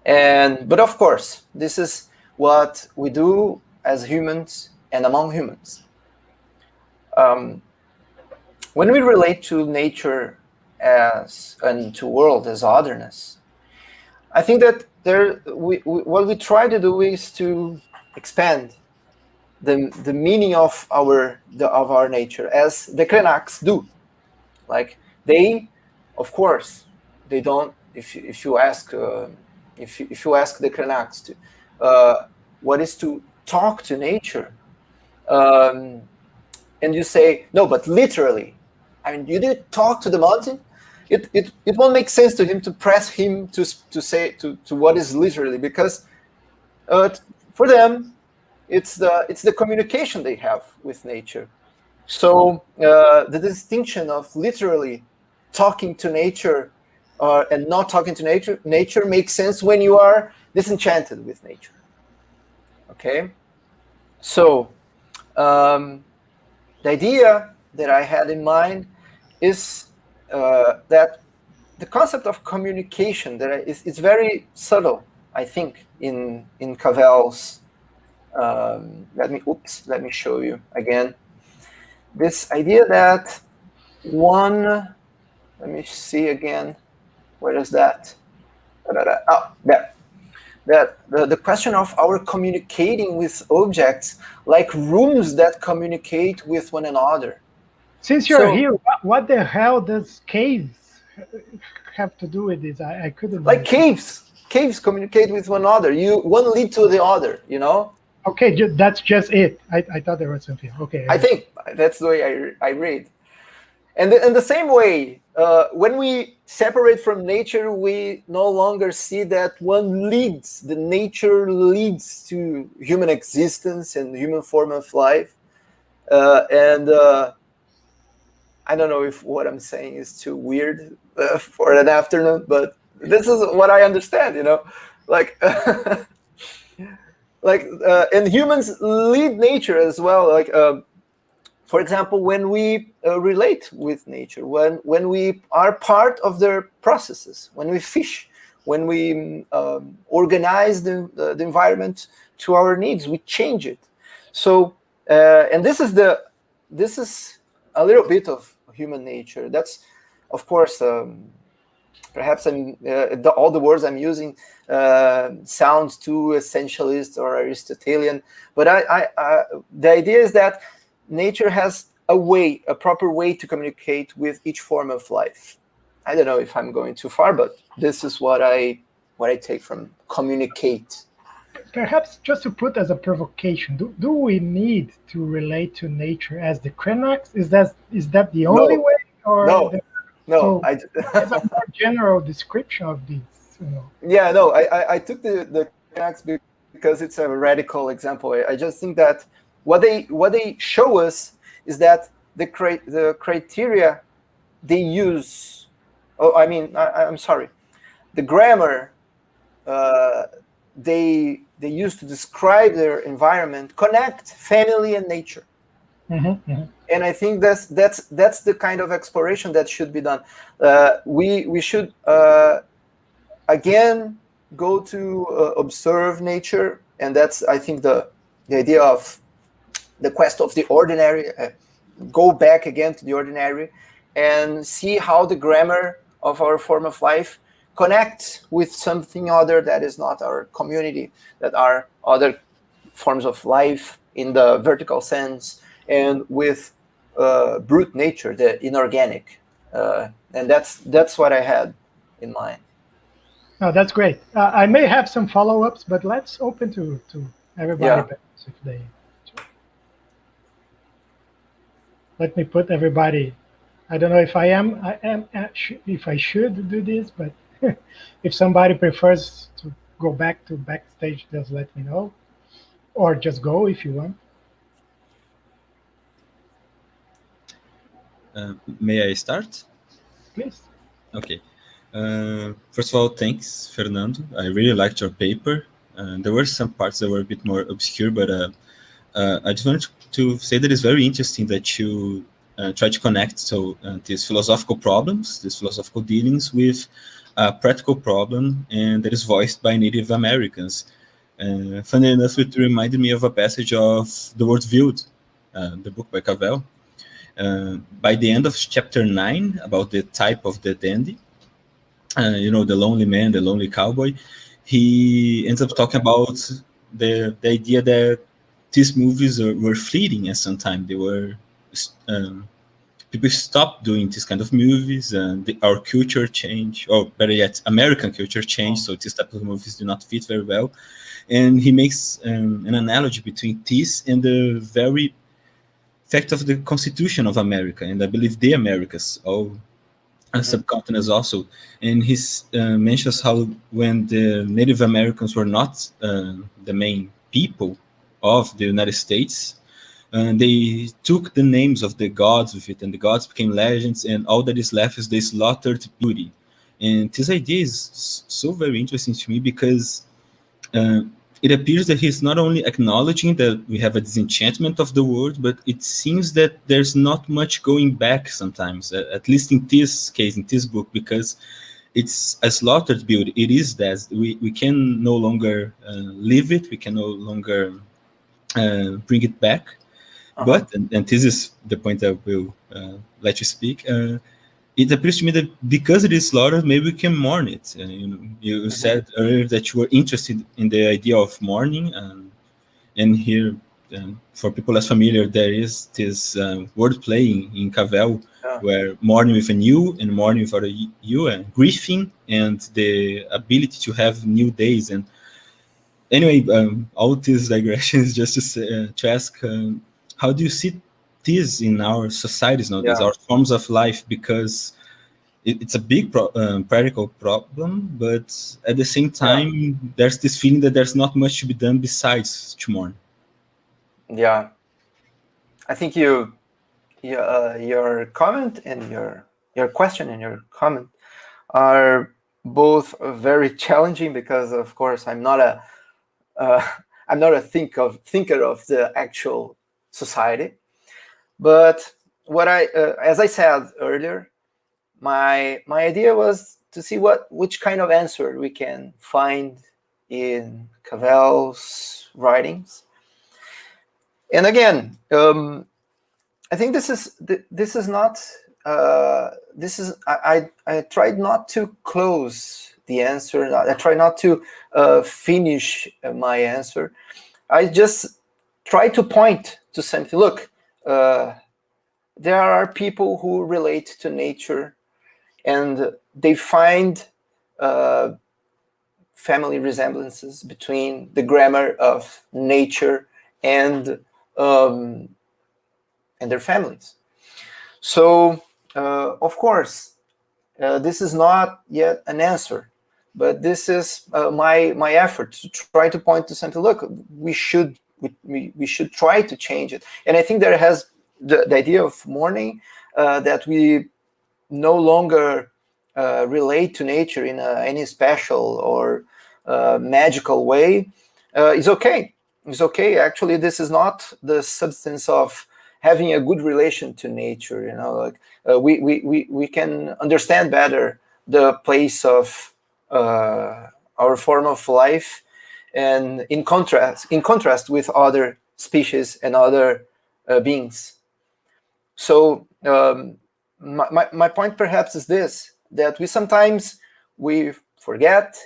But of course, this is what we do as humans and among humans. When we relate to nature and to world as otherness, I think that what we try to do is to expand the meaning of our nature, as the Krenaks do. Like they, of course, they don't. If you ask the Krenaks what is to talk to nature, and you say no, but literally, I mean, you did talk to the mountain. It won't make sense to him to press him to say to what is literally, because For them, it's the communication they have with nature. So the distinction of literally talking to nature and not talking to nature makes sense when you are disenchanted with nature. Okay, so the idea that I had in mind is that the concept of communication is very subtle, I think, in Cavell's. Let me show you again. This idea that let me see again. Where is that? Oh, there. That the question of our communicating with objects like rooms that communicate with one another. Since you're here, what the hell does caves have to do with this? I couldn't. Like caves communicate with one another. One lead to the other. You know. Okay, that's just it. I thought there was something. Okay. I think that's the way I read. And in the same way, when we separate from nature, we no longer see that the nature leads to human existence and human form of life. And I don't know if what I'm saying is too weird for an afternoon, but this is what I understand, you know, like, and humans lead nature as well. Like, for example, when we relate with nature, when we are part of their processes, when we fish, when we organize the environment to our needs, we change it. So, and this is a little bit of human nature. That's, of course, perhaps all the words I'm using sounds too essentialist or Aristotelian, but the idea is that nature has a proper way to communicate with each form of life. I don't know if I'm going too far, but this is what I take from communicate. Perhaps just to put as a provocation, do we need to relate to nature as the Krenax? Is that the only way? Or no. It's a more general description of this. You know. Yeah, no. I took the Krenax because it's a radical example. I just think that what they show us is that the criteria they use. I'm sorry. The grammar they use to describe their environment connect family and nature. Mm-hmm, mm-hmm. And I think that's the kind of exploration that should be done. We should again go to observe nature, and that's, I think, the idea of the quest of the ordinary. Go back again to the ordinary and see how the grammar of our form of life connects with something other that is not our community, that are other forms of life in the vertical sense, and with brute nature, the inorganic. And that's what I had in mind. Oh, that's great. I may have some follow-ups, but let's open to everybody. Yeah. If they. Let me put everybody. I don't know if if I should do this, but if somebody prefers to go back to backstage, just let me know, or just go if you want. May I start? Please. Okay. First of all, thanks, Fernando. I really liked your paper. There were some parts that were a bit more obscure, but I just wanted to say that it's very interesting that you try to connect these philosophical problems, these philosophical dealings with a practical problem, and that is voiced by Native Americans. Funny enough, it reminded me of a passage of The World Viewed, the book by Cavell. By the end of chapter 9, about the type of the dandy, the lonely man, the lonely cowboy, he ends up talking about the idea that these movies were fleeting at some time. They were people stopped doing this kind of movies, and our culture changed, or better yet, American culture changed. So this type of movies do not fit very well. And he makes an analogy between this and the very fact of the Constitution of America, and I believe the Americas, all subcontinents also. And he mentions how when the Native Americans were not the main people of the United States, they took the names of the gods with it, and the gods became legends, and all that is left is the slaughtered beauty. And this idea is so very interesting to me because it appears that he's not only acknowledging that we have a disenchantment of the world, but it seems that there's not much going back sometimes, at least in this case, in this book, because it's a slaughtered beauty. It is that we can no longer live it, we can no longer bring it back. But, and this is the point I will let you speak, it appears to me that because it is slaughtered, maybe we can mourn it. You said earlier that you were interested in the idea of mourning, and here, for people less familiar, there is this word playing in Cavell, where mourning with a new and mourning without a you, and grieving, and the ability to have new days. And anyway, all these digressions just to ask, how do you see this in our societies nowadays, our forms of life? Because it's a big practical problem, but at the same time, there's this feeling that there's not much to be done besides to mourn. Yeah, I think your comment and your question and your comment are both very challenging, because of course I'm not a thinker of the actual society. But what as I said earlier, my idea was to see which kind of answer we can find in Cavell's writings. And again, I think I tried not to close the answer. I tried not to finish my answer. I just try to point to something. Look, there are people who relate to nature, and they find family resemblances between the grammar of nature and their families. So, of course, this is not yet an answer, but this is my effort to try to point to something. Look, we should try to change it. And I think there has the idea of mourning, that we no longer relate to nature in any special or magical way, is okay. It's okay. Actually, this is not the substance of having a good relation to nature. Like we can understand better the place of our form of life, and in contrast with other species and other beings. So my point perhaps is this, that we sometimes forget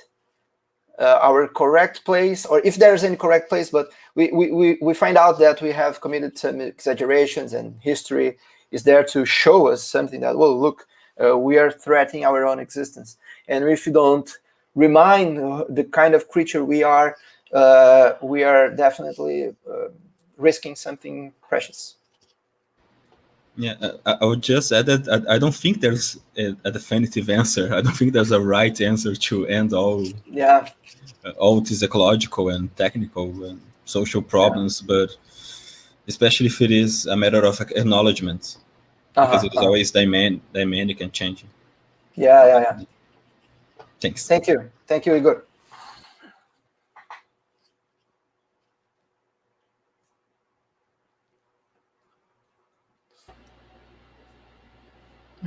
our correct place, or if there's any correct place, but we find out that we have committed some exaggerations, and history is there to show us something that, well, look, we are threatening our own existence. And if you don't remind the kind of creature we are definitely risking something precious. Yeah, I would just add that I don't think there's a definitive answer. I don't think there's a right answer to end all these ecological and technical and social problems, but especially if it is a matter of acknowledgement, because it is always dynamic and changing. Yeah. Thanks. Thank you, Igor.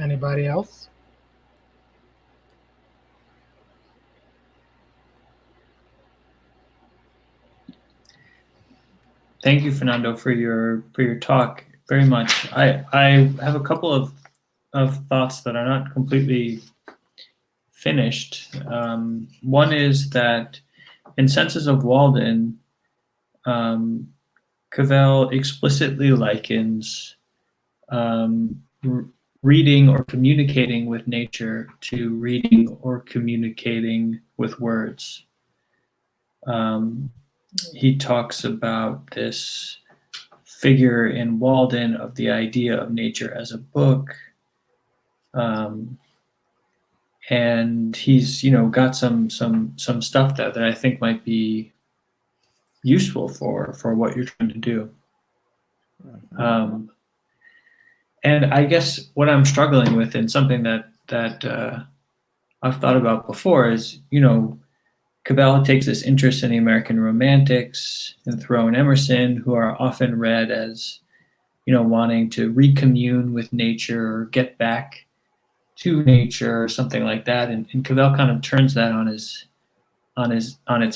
Anybody else? Thank you, Fernando, for your talk very much. I have a couple of thoughts that are not completely finished. One is that in Senses of Walden, Cavell explicitly likens reading or communicating with nature to reading or communicating with words. He talks about this figure in Walden of the idea of nature as a book, and he's got some stuff that I think might be useful for what you're trying to do. And I guess what I'm struggling with, and something that I've thought about before, is Cavell takes this interest in the American Romantics and Thoreau and Emerson, who are often read as wanting to recommune with nature or get back to nature or something like that. And Cavell kind of turns that on its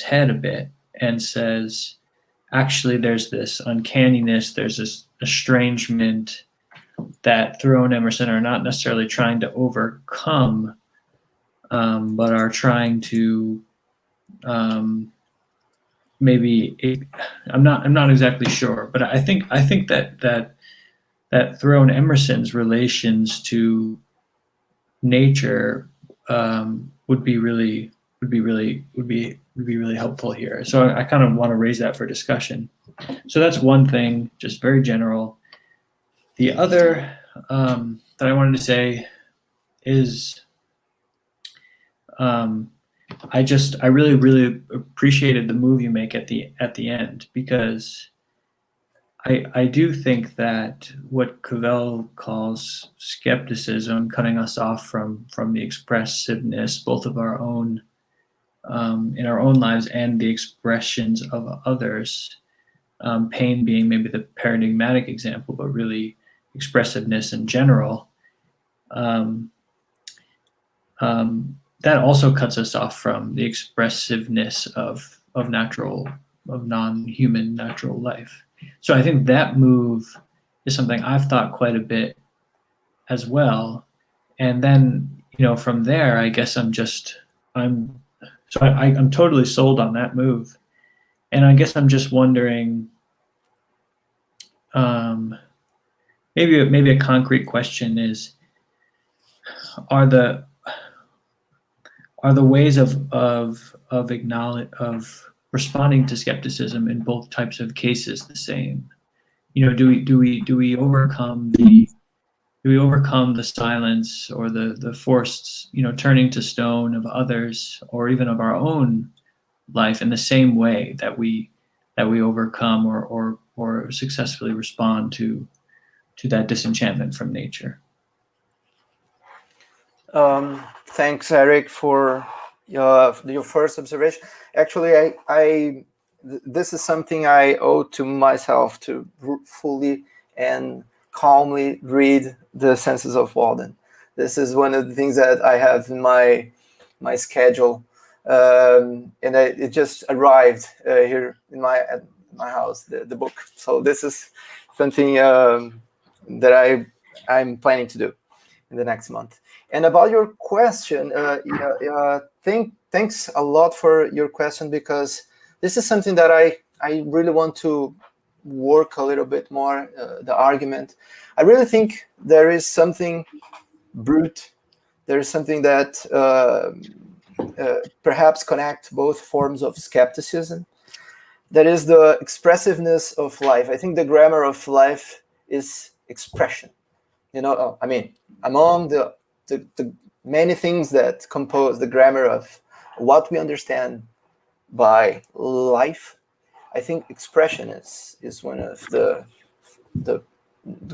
head a bit and says, actually, there's this uncanniness, there's this estrangement that Thoreau and Emerson are not necessarily trying to overcome, but are trying to maybe I'm not exactly sure, but I think that Thoreau and Emerson's relations to nature would be really helpful here. So I kind of want to raise that for discussion. So that's one thing, just very general. The other that I wanted to say is I really appreciated the move you make at the end, because I do think that what Cavell calls skepticism, cutting us off from the expressiveness, both of our own in our own lives and the expressions of others, pain being maybe the paradigmatic example, but really expressiveness in general, that also cuts us off from the expressiveness of non-human natural life. So I think that move is something I've thought quite a bit as well. And then, from there, I guess I'm totally sold on that move. And I guess I'm just wondering, maybe a concrete question is, are the ways of responding to skepticism in both types of cases the same? Do we overcome the silence or the forced turning to stone of others, or even of our own life, in the same way that we overcome or successfully respond to that disenchantment from nature? Thanks, Eric, for your first observation. Actually, this is something I owe to myself, to fully and calmly read the Senses of Walden. This is one of the things that I have in my schedule, and it just arrived here at my house, the book. So this is something that I'm planning to do in the next month. And about your question, thanks a lot for your question, because this is something that I really want to work a little bit more, the argument. I really think there is something brute, there is something that perhaps connect both forms of skepticism. That is the expressiveness of life. I think the grammar of life is expression. Among the many things that compose the grammar of what we understand by life, I think expression is one of the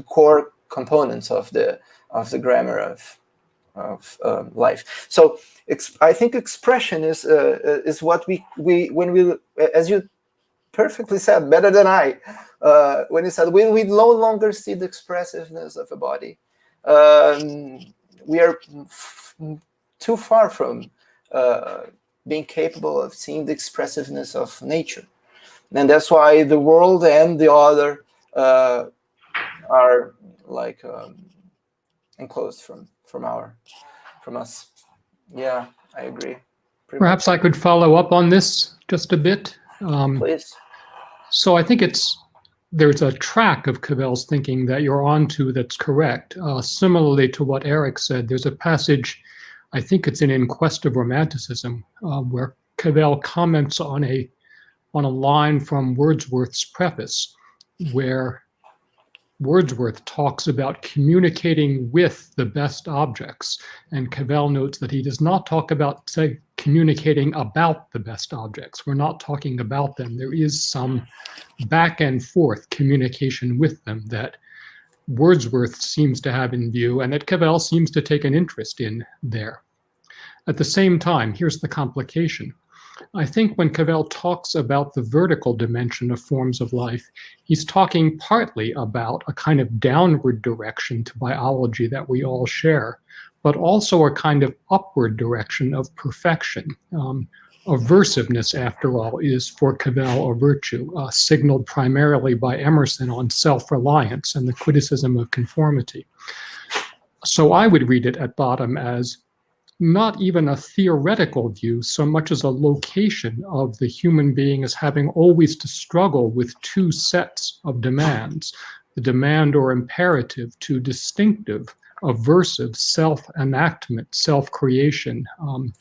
core components of the grammar of life. So I think expression is what we when we, as you perfectly said, better than I, when you said when we no longer see the expressiveness of a body, we are too far from being capable of seeing the expressiveness of nature. And that's why the world and the other are like enclosed from us. Yeah, I agree. Perhaps I could follow up on this just a bit. Please. So I think there's a track of Cavell's thinking that you're onto that's correct. Similarly to what Eric said, there's a passage, I think it's in Quest of Romanticism, where Cavell comments on a line from Wordsworth's preface, where Wordsworth talks about communicating with the best objects, and Cavell notes that he does not talk about, say, communicating about the best objects. We're not talking about them. There is some back and forth communication with them that Wordsworth seems to have in view, and that Cavell seems to take an interest in there. At the same time, here's the complication. I think when Cavell talks about the vertical dimension of forms of life, he's talking partly about a kind of downward direction to biology that we all share, but also a kind of upward direction of perfection. Aversiveness, after all, is for Cavell a virtue, signaled primarily by Emerson on self-reliance and the criticism of conformity. So I would read it at bottom as not even a theoretical view so much as a location of the human being as having always to struggle with two sets of demands, the demand or imperative to distinctive, aversive self-enactment, self-creation,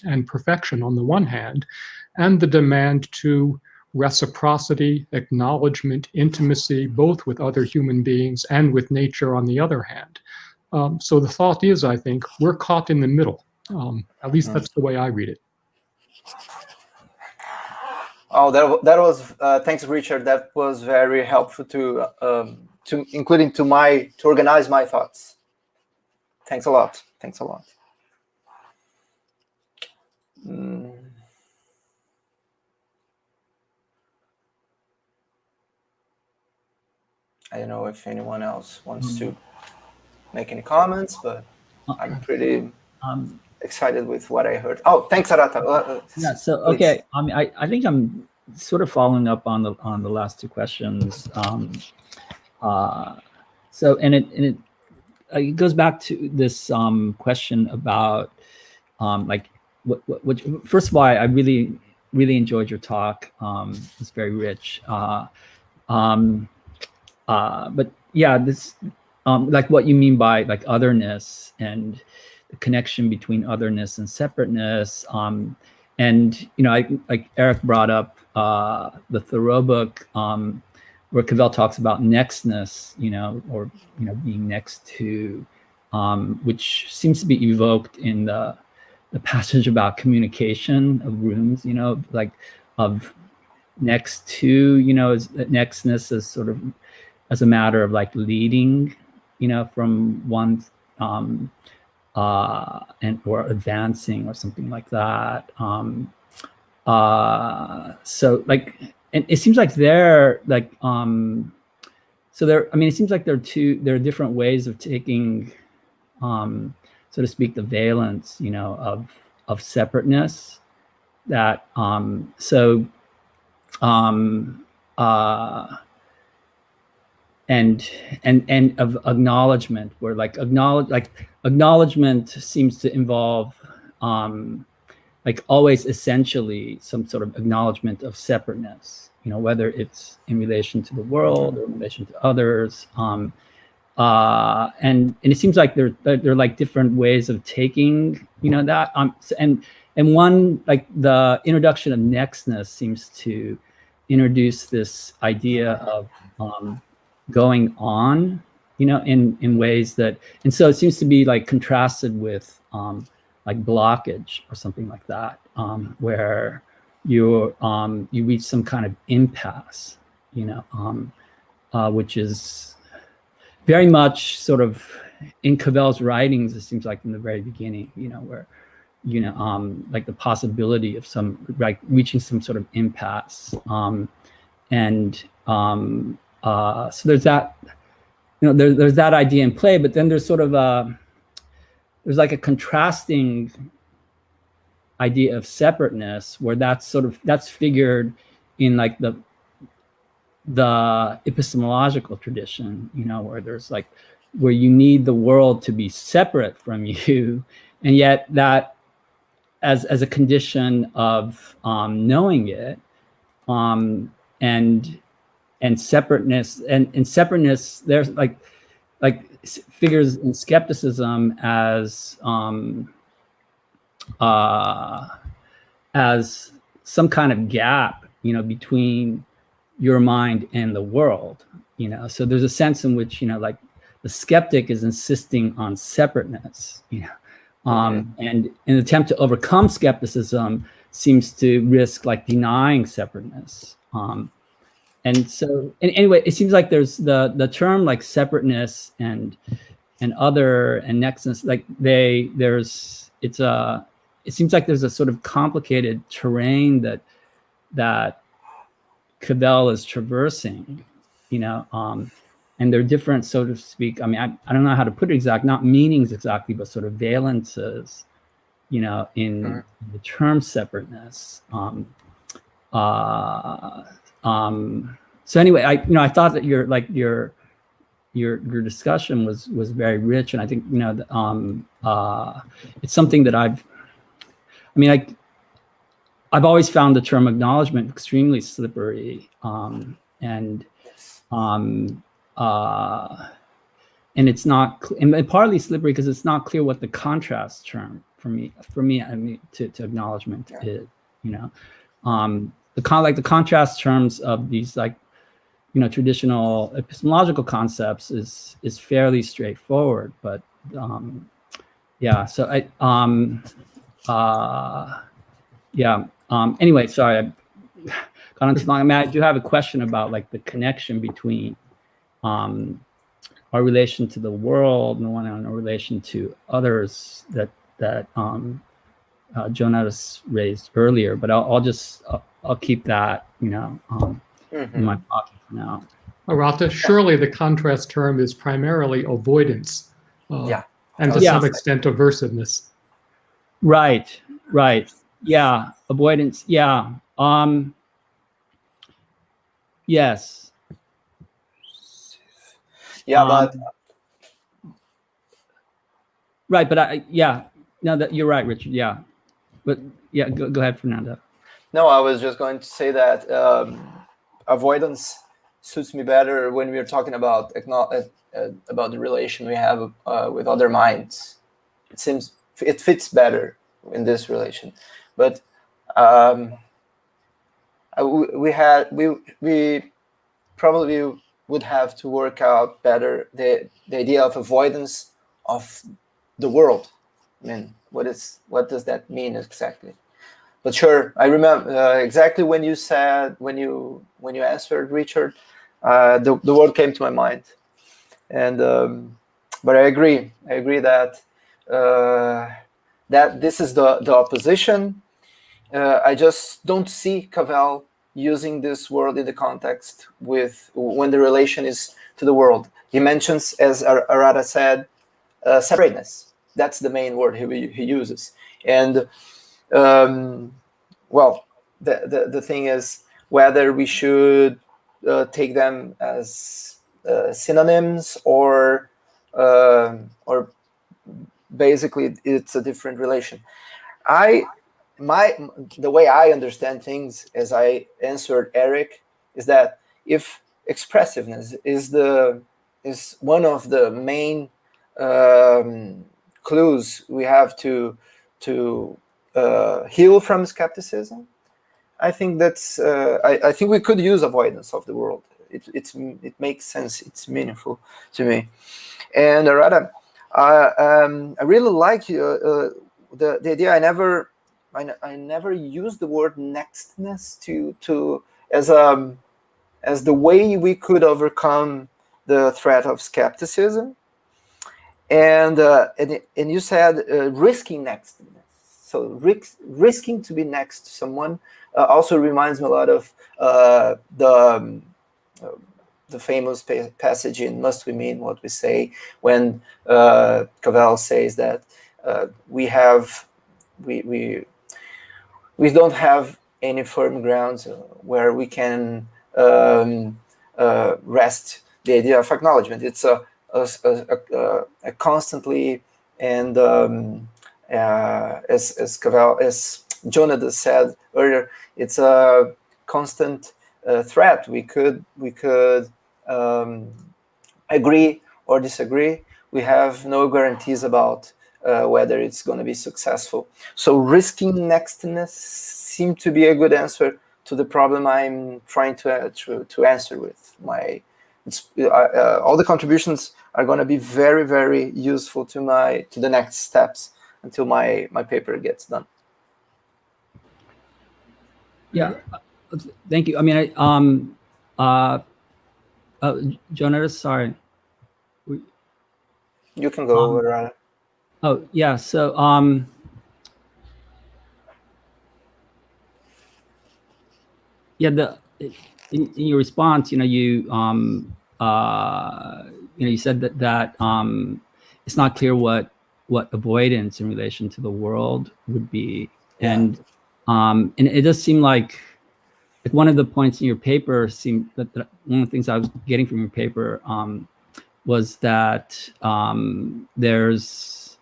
and perfection on the one hand, and the demand to reciprocity, acknowledgement, intimacy, both with other human beings and with nature on the other hand. So the thought is, I think, we're caught in the middle. At least that's the way I read it. Oh, that was thanks, Richard. That was very helpful to organize my thoughts. Thanks a lot. Thanks a lot. I don't know if anyone else wants to make any comments, but I'm pretty excited with what I heard. Oh, thanks, Arata. Yeah. So okay. I mean, I think I'm sort of following up on the last two questions. So it goes back to this question about like what. First of all, I really enjoyed your talk. It's very rich. But yeah, this like what you mean by like otherness and the connection between otherness and separateness. And like Eric brought up the Thoreau book, where Cavell talks about nextness, being next to, which seems to be evoked in the passage about communication of rooms, like of next to, is nextness as sort of as a matter of like leading, from one or advancing or something like that. So like, and it seems like they're like, so there, I mean, it seems like there are different ways of taking, so to speak, the valence, of separateness that, and of acknowledgement, where like acknowledgement seems to involve like always essentially some sort of acknowledgement of separateness, whether it's in relation to the world or in relation to others, and it seems like there are like different ways of taking that, and one, like the introduction of nextness seems to introduce this idea of going on, in ways that, and so it seems to be like contrasted with like blockage or something like that, where you reach some kind of impasse, which is very much sort of in Cavell's writings. It seems like in the very beginning, where like the possibility of some like reaching some sort of impasse, so there's that, there's that idea in play, but then there's sort of there's like a contrasting idea of separateness, where that's figured in like the epistemological tradition, where there's like, where you need the world to be separate from you, and yet that as a condition of knowing it, and separateness, and separateness, there's like figures in skepticism as some kind of gap, between your mind and the world. So there's a sense in which like the skeptic is insisting on separateness, and in an attempt to overcome skepticism seems to risk like denying separateness. And so anyway, it seems like there's the term like separateness and other and nextness, like it seems like there's a sort of complicated terrain that Cavell is traversing, and they're different, so to speak. I mean, I don't know how to put it not meanings exactly, but sort of valences, in the term separateness. So anyway, I thought that your discussion was very rich, and I think it's something that I've always found the term acknowledgement extremely slippery, and it's not, and partly slippery because it's not clear what the contrast term for me to acknowledgement is. The contrast terms of these traditional epistemological concepts is fairly straightforward, but so anyway, sorry, I got on too long. I do have a question about the connection between our relation to the world and our relation to others that Jônadas raised earlier, but I'll keep that in my pocket for now. Arata, surely the contrast term is primarily avoidance, and to some extent aversiveness. Right. Yeah, avoidance. Yeah. Yes. Yeah, but right, but no, that you're right, Richard. Yeah, but yeah, go ahead, Fernando. No, I was just going to say that avoidance suits me better when we're talking about the relation we have with other minds. It seems it fits better in this relation, but we probably would have to work out better the idea of avoidance of the world. I mean, what does that mean exactly? But sure, I remember exactly when you answered, Richard, the word came to my mind, and but I agree that that this is the opposition. I just don't see Cavell using this word in the context when the relation is to the world. He mentions, as Arata said, separateness. That's the main word he uses. And well, the thing is whether we should take them as synonyms or basically it's a different relation. The way I understand things, as I answered Eric, is that if expressiveness is one of the main clues we have to heal from skepticism, I think that's I think we could use avoidance of the world. It makes sense. It's meaningful to me. And Arata, I really like the idea. I never used the word nextness as the way we could overcome the threat of skepticism, and you said risking nextness. So risking to be next to someone also reminds me a lot of the famous passage in "Must We Mean What We Say," when Cavell says that we don't have any firm grounds where we can rest the idea of acknowledgement. It's a constantly, and as Jônadas said earlier, it's a constant threat. We could agree or disagree. We have no guarantees about whether it's going to be successful. So risking nextness seemed to be a good answer to the problem I'm trying to answer with. All the contributions are going to be very, very useful to the next steps until my paper gets done. Yeah, thank you. I mean, Jônadas, sorry. You can go over. Oh yeah, so yeah, in your response, you said that it's not clear what avoidance in relation to the world would be, and it does seem like one of the points in your paper seemed that one of the things I was getting from your paper was that there's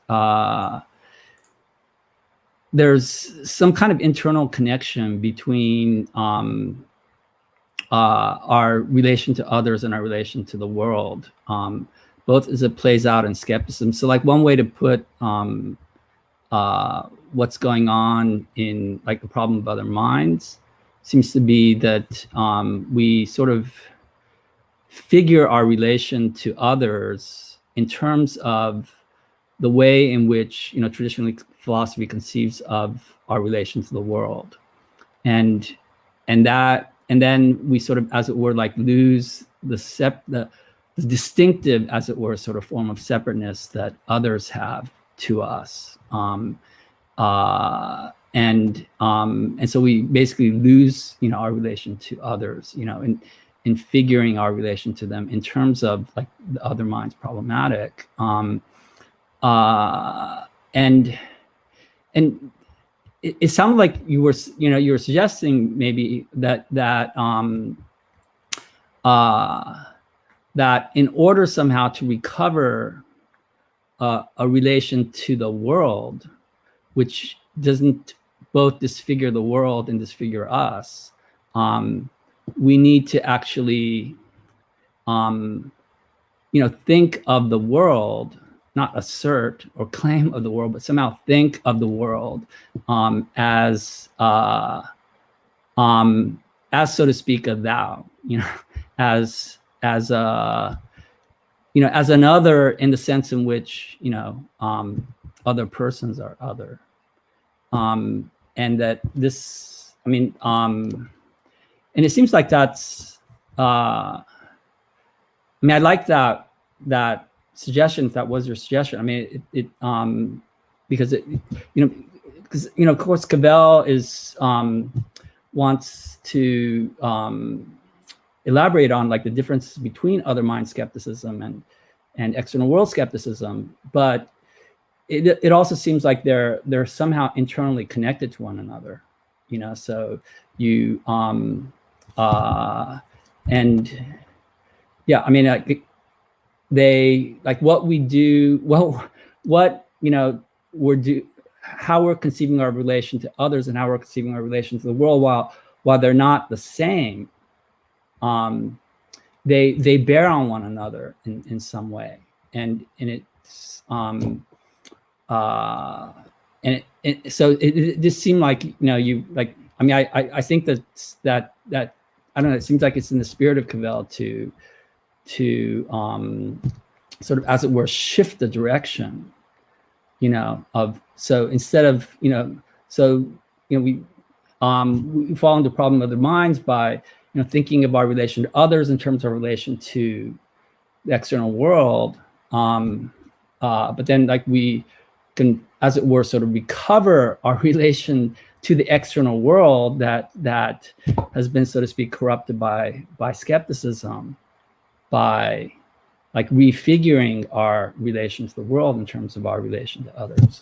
some kind of internal connection between our relation to others and our relation to the world, both as it plays out in skepticism. So like one way to put what's going on in like the problem of other minds seems to be that we sort of figure our relation to others in terms of the way in which traditionally philosophy conceives of our relation to the world, and then we sort of, as it were, like lose the distinctive, as it were, sort of form of separateness that others have to us, and so we basically lose our relation to others, in figuring our relation to them in terms of like the other mind's problematic, and it sounded like you were suggesting maybe that in order somehow to recover a relation to the world which doesn't both disfigure the world and disfigure us, we need to actually think of the world, not assert or claim of the world, but somehow think of the world as so to speak, a thou, as another, in the sense in which other persons are other, and that this, and it seems like that's I like that suggestion, if that was your suggestion. Because of course Cavell wants to elaborate on like the differences between other mind skepticism and external world skepticism, but it also seems like they're somehow internally connected to one another, so you and yeah, they like what we do, how we're conceiving our relation to others and how we're conceiving our relation to the world, while they're not the same, they bear on one another in some way, and it's so it just seemed like you like, I think that I don't know, it seems like it's in the spirit of Cavell to sort of, as it were, shift the direction, of, so instead of, we fall into the problem of the minds by, thinking of our relation to others in terms of relation to the external world. But then like we can, as it were, sort of recover our relation to the external world that has been, so to speak, corrupted by skepticism, by like refiguring our relation to the world in terms of our relation to others.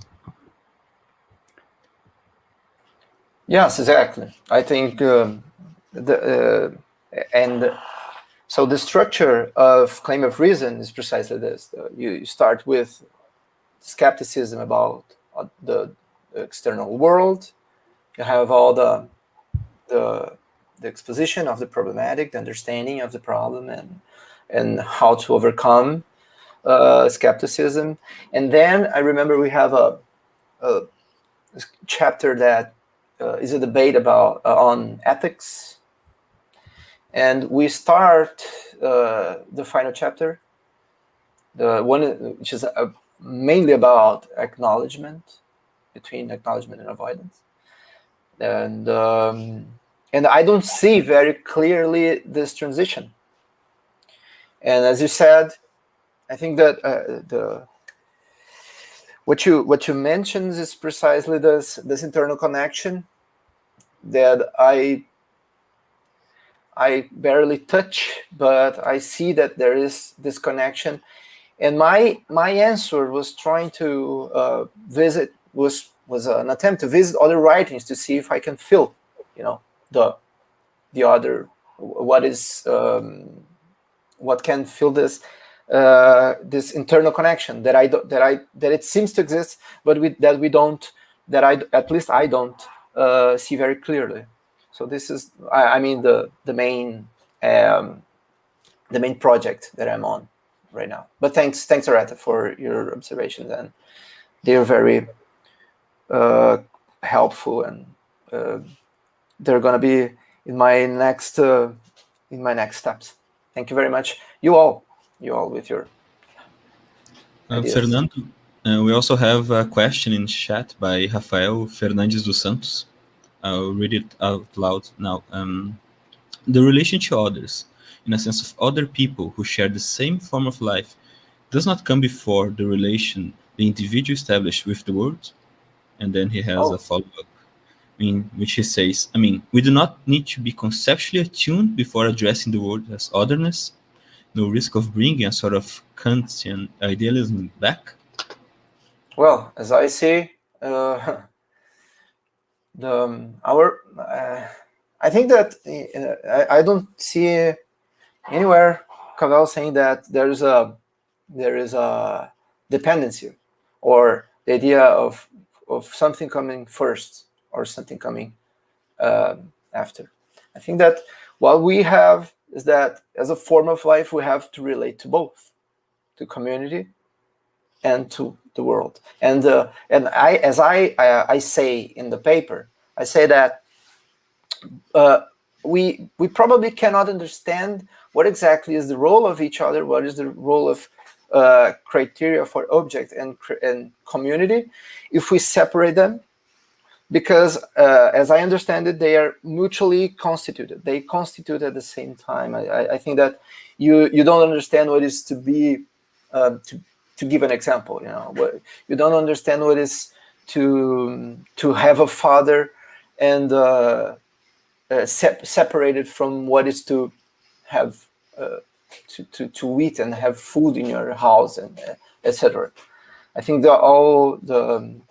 Yes, exactly. I think and so the structure of claim of reason is precisely this. You start with skepticism about the external world. You have all the exposition of the problematic, the understanding of the problem, and how to overcome skepticism. And then I remember we have a chapter that is a debate about on ethics, and we start the final chapter, the one which is mainly about acknowledgement, between acknowledgement and avoidance, and I don't see very clearly this transition. And as you said, I think that what you mentioned is precisely this internal connection that I barely touch, but I see that there is this connection. And my answer was trying to visit, was an attempt to visit other writings to see if I can feel, the other, what is what can fill this this internal connection that it seems to exist, but at least I don't see very clearly. So this is, I mean, the main project that I'm on right now. But thanks, Areta, for your observations, and they are very helpful, and they're going to be in my next steps. Thank you very much, you all with your ideas. Fernando, we also have a question in chat by Rafael Fernandes dos Santos. I'll read it out loud now. The relation to others, in a sense of other people who share the same form of life, does not come before the relation the individual established with the world. And then he has a follow-up, in which he says, we do not need to be conceptually attuned before addressing the world as otherness. No risk of bringing a sort of Kantian idealism back? Well, as I see, I think that I don't see anywhere Cavell saying that there is a dependency, or the idea of something coming first or something coming after. I think that what we have is that as a form of life, we have to relate to both, to community and to the world. And as I say in the paper, I say that we probably cannot understand what exactly is the role of each other, what is the role of criteria for object and community, if we separate them, because as I understand it, they are mutually constituted. They constitute at the same time. I think that you don't understand what is to be, to give an example, you don't understand what is to have a father and separated from what is to have to eat and have food in your house, and etc. I think that all the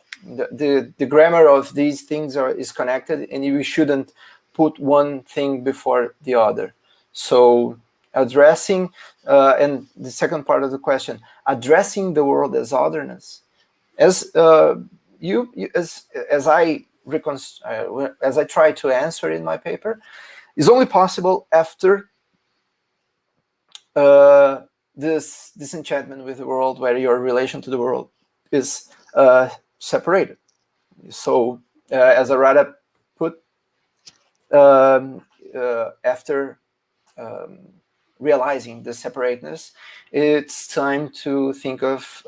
grammar of these things is connected, and we shouldn't put one thing before the other. So addressing, and the second part of the question, addressing the world as otherness, as I try to answer in my paper, is only possible after this disenchantment with the world, where your relation to the world is separated. So as Areta put, after realizing the separateness, it's time to think of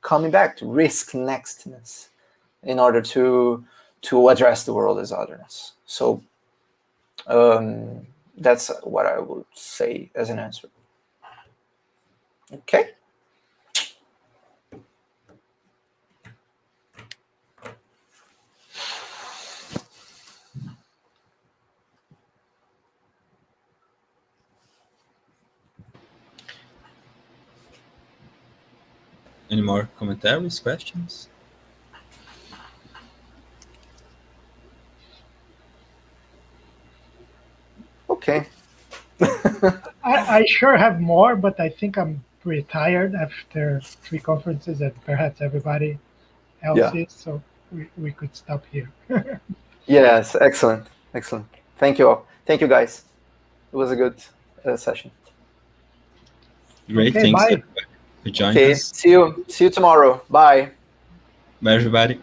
coming back to risk nextness in order to address the world as otherness. So that's what I would say as an answer. Okay. Any more commentaries, questions? Okay. I sure have more, but I think I'm pretty tired after 3 conferences, and perhaps everybody else is, so we could stop here. Yes, excellent. Thank you all. Thank you, guys. It was a good session. Great, Okay, thanks bye. everybody for joining Okay, us. see you tomorrow. Bye. Bye, everybody.